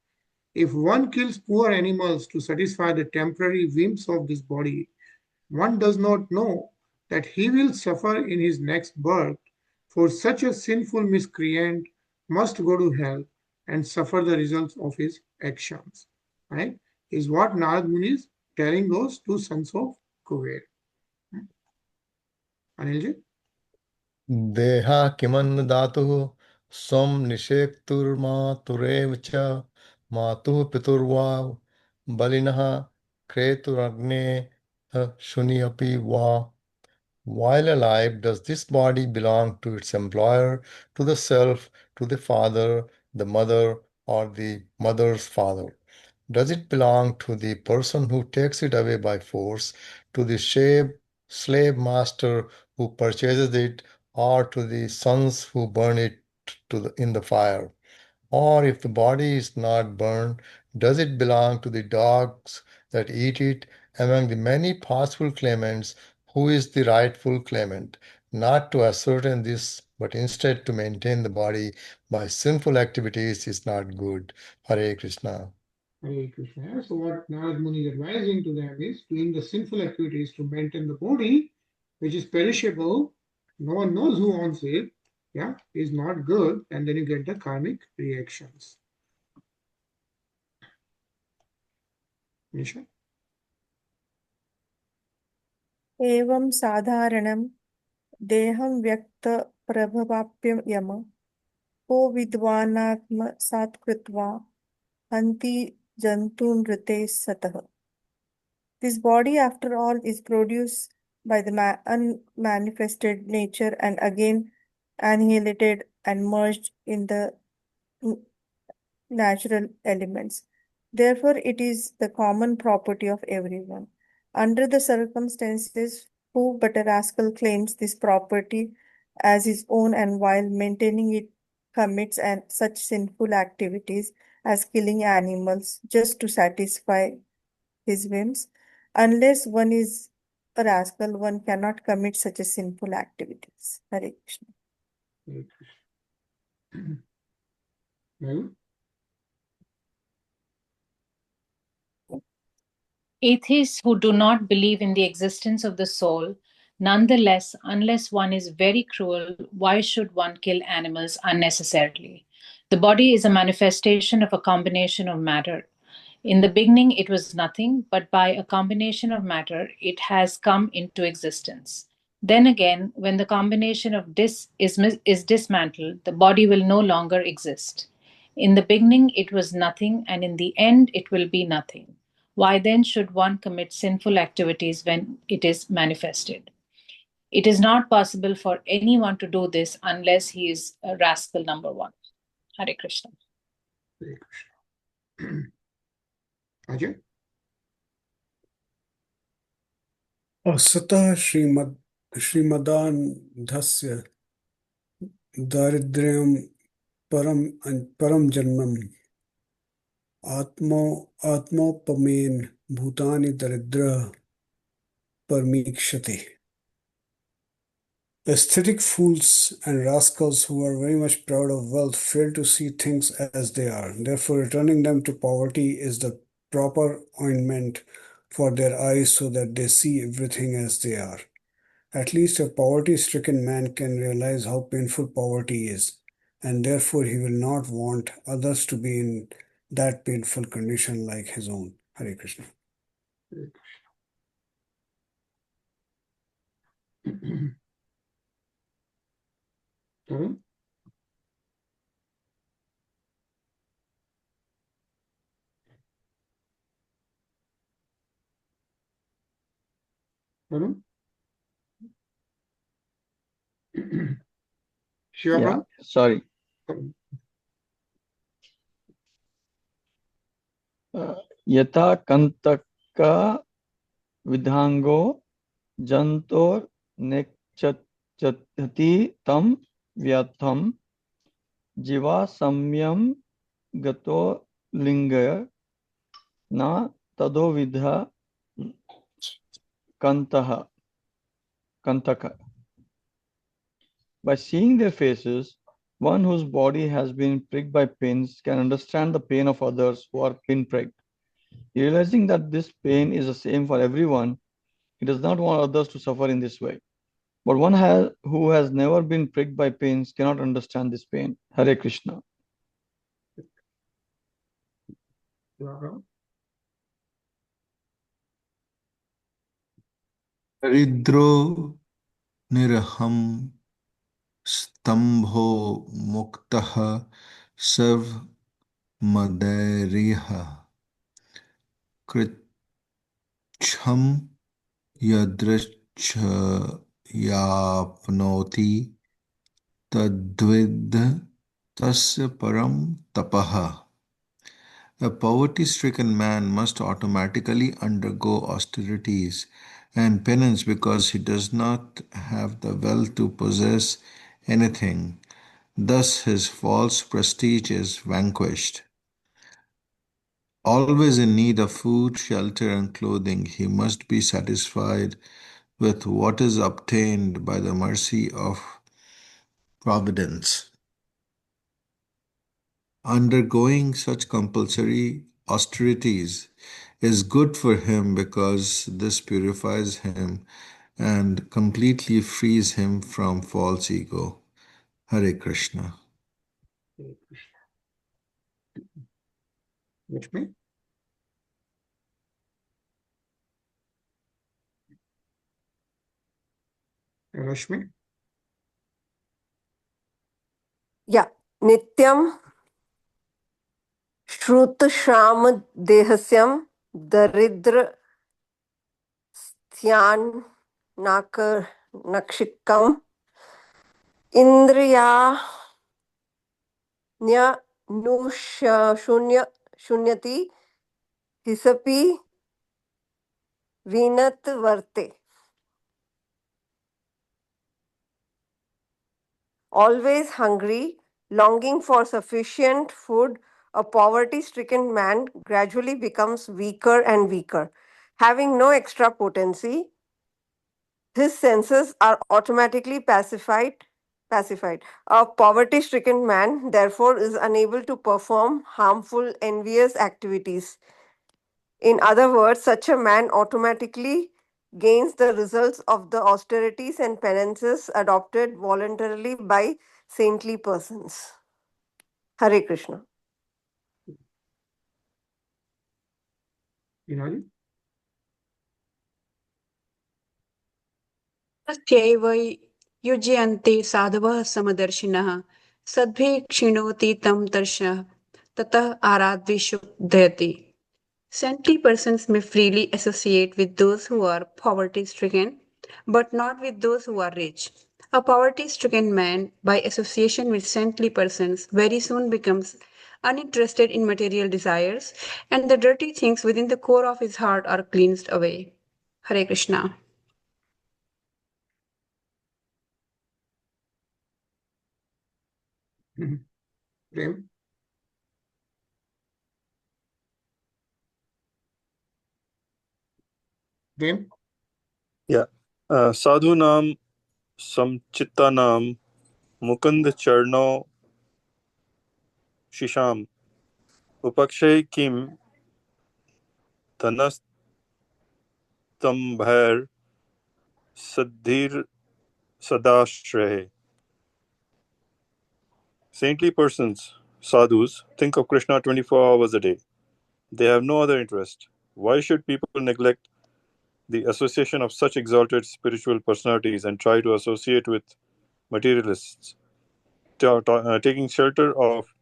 If one kills poor animals to satisfy the temporary whims of this body, one does not know that he will suffer in his next birth, for such a sinful miscreant must go to hell and suffer the results of his actions. Right? Is what Narad Muni is telling those two sons of Kuber. Anilji? Deha kiman datuh som nishekturmaturev cha matuh piturva balinaha kreturagne shunyapi va. While alive, does this body belong to its employer, to the self, to the father, the mother, or the mother's father? Does it belong to the person who takes it away by force, to the slave master who purchases it, or to the sons who burn it in the fire? Or if the body is not burned, does it belong to the dogs that eat it? Among the many possible claimants, who is the rightful claimant? Not to ascertain this, but instead to maintain the body by sinful activities is not good. Hare Krishna. Hare Krishna. So what Narad Muni is advising to them is doing the sinful activities to maintain the body, which is perishable. No one knows who owns it. Yeah, is not good, and then you get the karmic reactions. Nisha. एवं साधारणं देहं व्यक्त प्रभवाप्य यम को विद्वानात्मसात् कृत्वा हन्ति जन्तूनृते सतः. This body, after all, is produced by the unmanifested nature and again annihilated and merged in the natural elements. Therefore, it is the common property of everyone. Under the circumstances, who but a rascal claims this property as his own and while maintaining it commits such sinful activities as killing animals just to satisfy his whims? Unless one is a rascal, one cannot commit such a sinful activities. Hare Krishna. Hare Krishna. Well, Atheists who do not believe in the existence of the soul, nonetheless, unless one is very cruel, why should one kill animals unnecessarily? The body is a manifestation of a combination of matter. In the beginning, it was nothing, but by a combination of matter, it has come into existence. Then again, when the combination of is dismantled, the body will no longer exist. In the beginning, it was nothing, and in the end, it will be nothing. Why then should one commit sinful activities when it is manifested? It is not possible for anyone to do this unless he is a rascal number one. Hare Krishna. Hare Krishna. Ajay. असतः श्रीमदान्धस्य दारिद्र्यं परम जन्मम् आत्मोपमेन भूतानि दरिद्रः परमीक्षते. Aesthetic fools and rascals who are very much proud of wealth fail to see things as they are. Therefore, returning them to poverty is the proper ointment for their eyes so that they see everything as they are. At least a poverty-stricken man can realize how painful poverty is, and therefore he will not want others to be in that painful condition like his own. Hare Krishna. Hare Krishna. Tarun. Tarun. Shiva Yeah, Prabhu. sorry. Tarun. यथा कंतक विधांगो जंतोर नेक्षति तम व्यथम जीवा सम्यम गतो लिंगय न तदोविध कंतक. By seeing their faces, one whose body has been pricked by pins can understand the pain of others who are pin-pricked. Realizing that this pain is the same for everyone, he does not want others to suffer in this way. But one who has never been pricked by pins cannot understand this pain. Hare Krishna. Shiva Prabhu. दरिद्रो निरहम स्तंभो मुक्तः सर्व मदैरिह कृच्छम यदृच्छयाप्नोति तद्विद तस्य परम तपः. A poverty-stricken man must automatically undergo austerities and penance because he does not have the wealth to possess anything. Thus, his false prestige is vanquished. Always in need of food, shelter, and clothing, he must be satisfied with what is obtained by the mercy of Providence. Undergoing such compulsory austerities is good for him because this purifies him and completely frees him from false ego. Hare Krishna. Hare Krishna. Lakshmi. Rashmi. Yeah. Nityam Shrutashram Dehasyam Daridra Sthyan Nakshikam Indriya Nya Shunyati Hisapi Vinat Varte. Always hungry, longing for sufficient food, a poverty stricken man gradually becomes weaker and weaker. Having no extra potency, his senses are automatically pacified. A poverty stricken man, therefore, is unable to perform harmful, envious activities. In other words, such a man automatically gains the results of the austerities and penances adopted voluntarily by saintly persons. Hare Krishna. Inaji? तस्यैव युज्यन्ते साधवः समदर्शिनः सद्भिः क्षिणोति तं दर्शः ततः आराध्य. Saintly persons may freely associate with those who are poverty stricken, but not with those who are rich. A poverty stricken man, by association with saintly persons, very soon becomes uninterested in material desires, and the dirty things within the core of his heart are cleansed away. Hare Krishna. Prem. Prem. Yeah. Sadhunam Samchittanam Mukund Charno Shisham Upakshay Kim Dhanastambhair Sadhir Sadashrahe. Saintly persons, sadhus, think of Krishna 24 hours a day. They have no other interest. Why should people neglect the association of such exalted spiritual personalities and try to associate with materialists, taking shelter of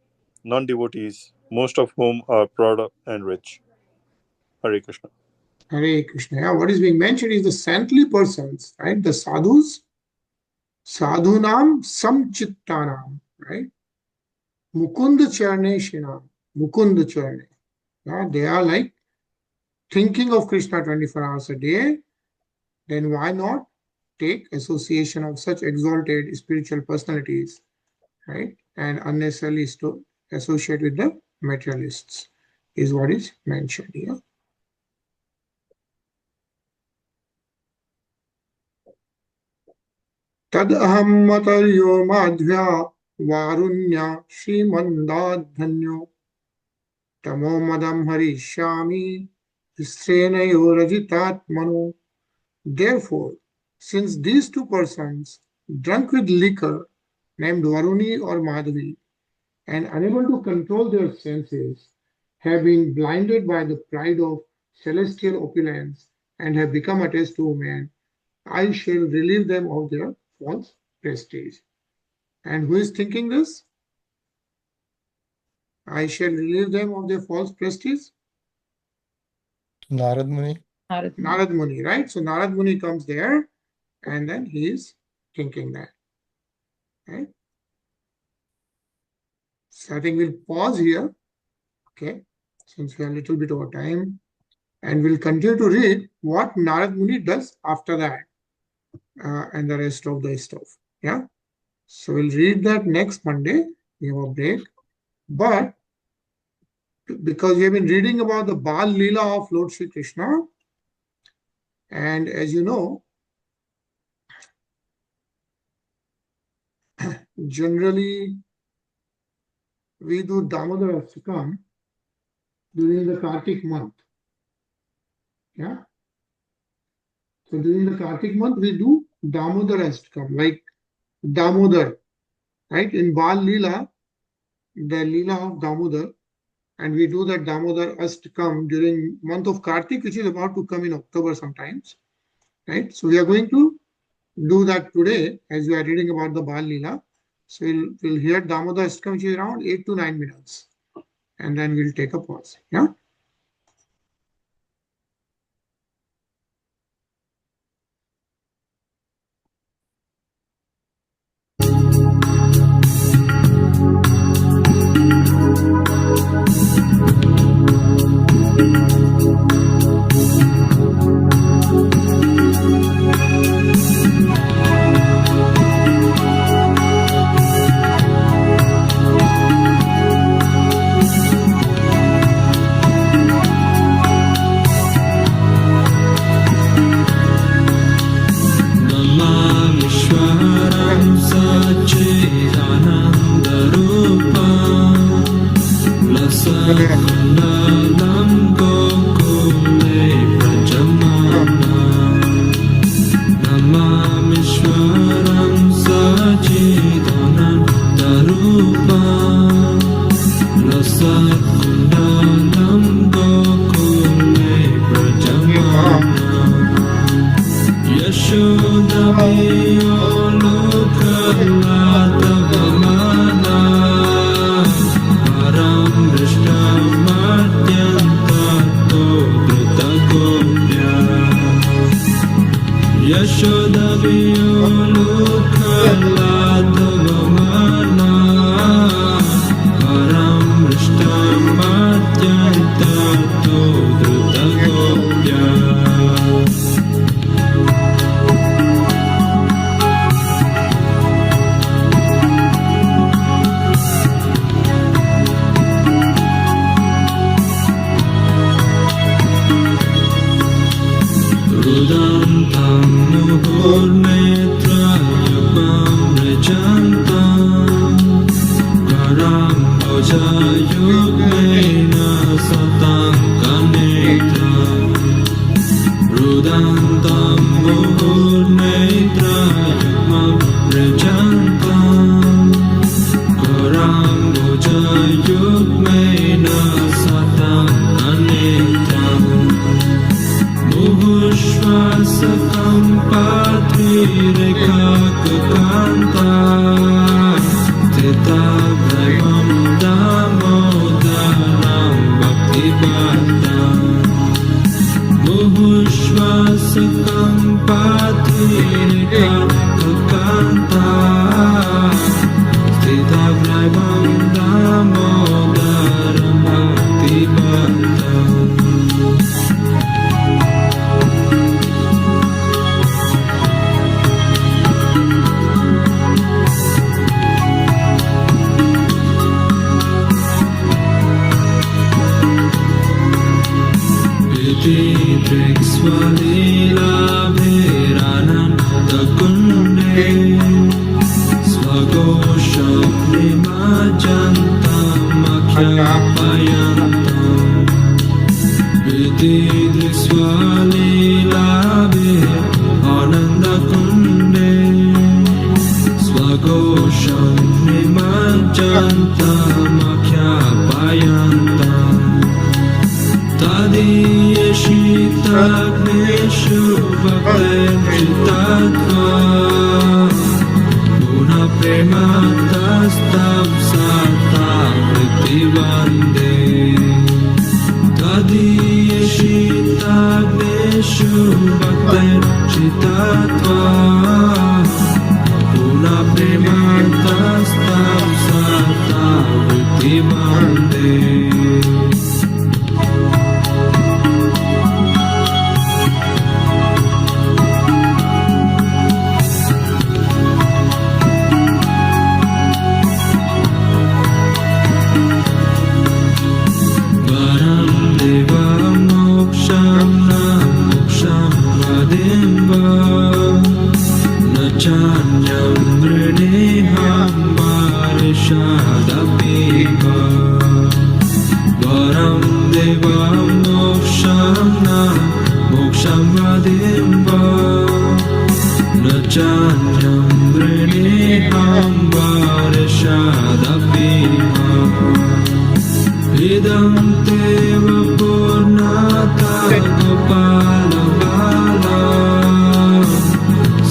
non-devotees, most of whom are proud and rich? Hare Krishna. Hare Krishna. Yeah, what is being mentioned is the saintly persons, right? The sadhus, sadhunam samchittanam, right? Mukunda charne shinam, Mukunda charne. Yeah, they are like thinking of Krishna 24 hours a day. Then why not take association of such exalted spiritual personalities, right? And unnecessarily associate with the materialists is what is mentioned here. Tad aham mataryo madhya varunya shrimandadhanyo tamo madam harishyami istrenayo rajitatmano. Therefore, since these two persons, drunk with liquor, named Varuni or Madhavi, and unable to control their senses, have been blinded by the pride of celestial opulence and have become attached to man, I shall relieve them of their false prestige. And who is thinking this? I shall relieve them of their false prestige? Narad Muni. Narad Muni, right? So Narad Muni comes there and then he is thinking that. Right? So I think we'll pause here, okay, since we are a little bit over time, and we'll continue to read what Narad Muni does after that, and the rest of the stuff. Yeah. So we'll read that next Monday. We have a break, but because we have been reading about the Bal Leela of Lord Sri Krishna, and as you know, generally we do Damodar Astakam during the Kartik month. Yeah. So during the Kartik month, we do Damodar Astakam, like Damodar, right? In Bal Leela, the Leela of Damodar, and we do that Damodar Astakam during month of Kartik, which is about to come in October sometimes, right? So we are going to do that today as we are reading about the Bal Leela. So we'll hear Damodar Astakam, which is around 8 to 9 minutes. And then we'll take a pause. Yeah.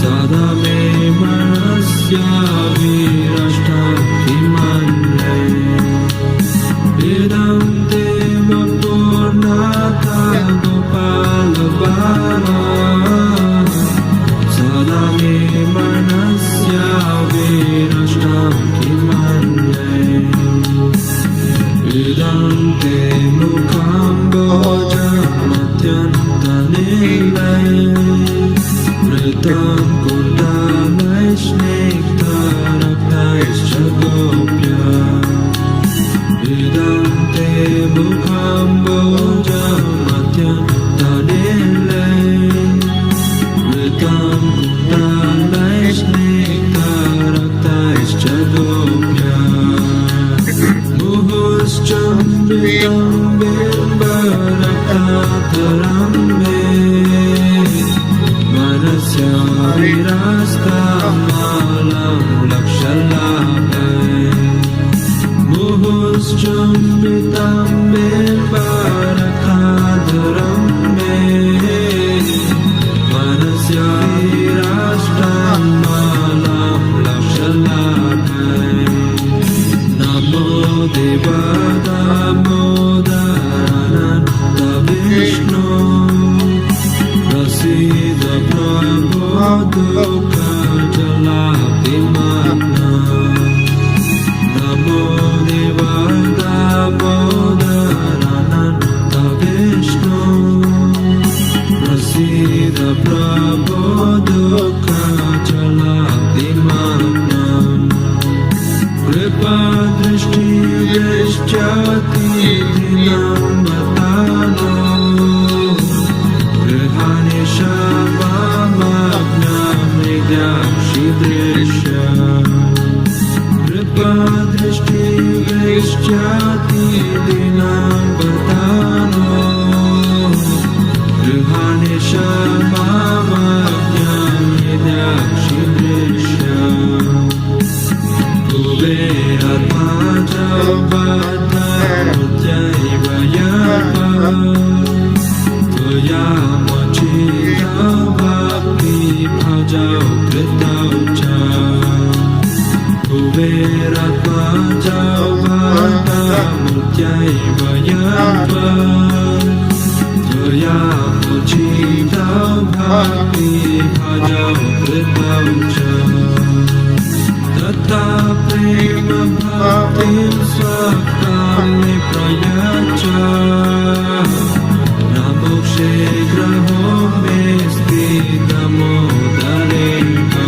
Sada Vritam Kundalaiśnektaraktaischa gopya Vedante mukham bojam atyantanilai Vritam Kundalaiśnektaraktaischa gopya Muhuscham Vritam Bimbarakataram me Manasya virasta malam lakshalabhay Muhuscham Vritam Bimbarakataram me Manasya virasta malam lakshalabhay Namo Deva Damodarananda Vishnu Prasida Prabhu Dukha Jalabhimana Namo Deva Damodarananda Vishnu Prasida Prabhu Dukha Jalabhimana Kripa Drishti Vishyati Dinam Vatano Grihani Shamamagnyam Nidhyam Shidrisha Kripa Drishti Vishyati Dinam Vatano Grihani Shamamagnyam Nidhyam Shidrisha Kuberatma Jabata Mutyaiva Yapa Tvaya Mochita Bhakti Bhajau Kritaucha Kuberatma Jabata Mutyaiva Yapa Tvaya Mochita Bhakti Bhajau Kritaucha Tata prema bhaktim swakami prayacha Namokshe graho me stidamodhareka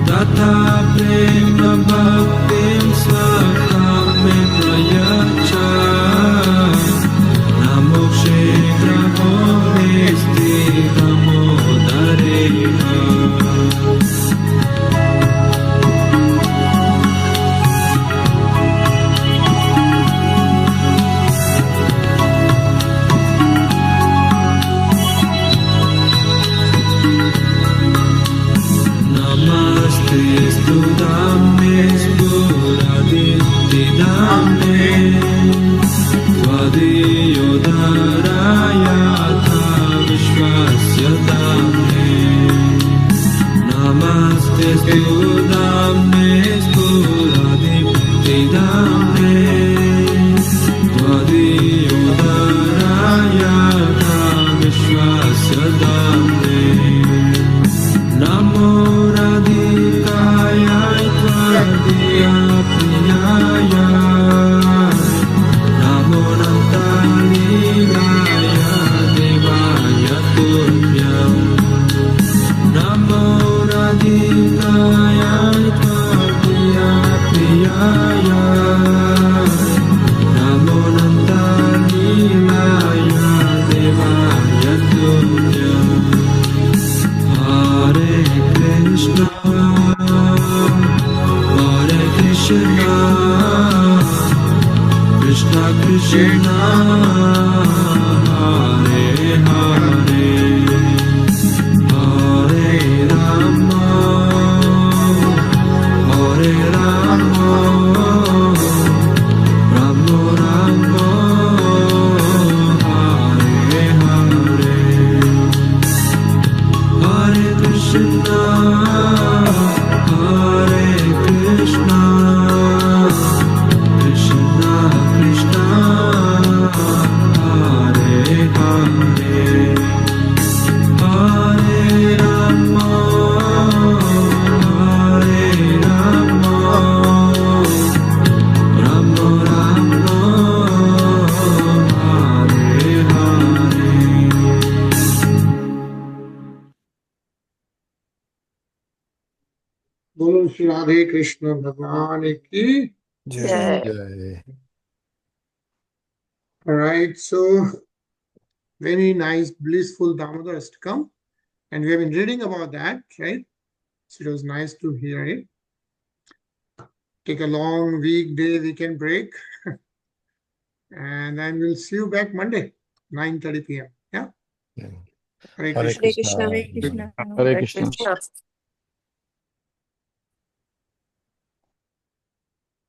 Tata prema bhaktim swakami prayacha Namokshe graho me stidamodhareka Krishna Krishna Hare Hare Hare Rama Hare Rama Rama Rama Hare Hare Hare Krishna Hare Krishna Krishna Krishna Hare Hare Radhe Krishna Bhagwan ki. Jai. Jai. All right, so very nice, blissful Damodar has come, and we have been reading about that, right? So it was nice to hear it. Take a long weekday weekend break, and then we'll see you back Monday, 9:30 p.m. Yeah. Yeah. Hare Hare Krishna. Krishna. Hare Krishna. Hare Krishna.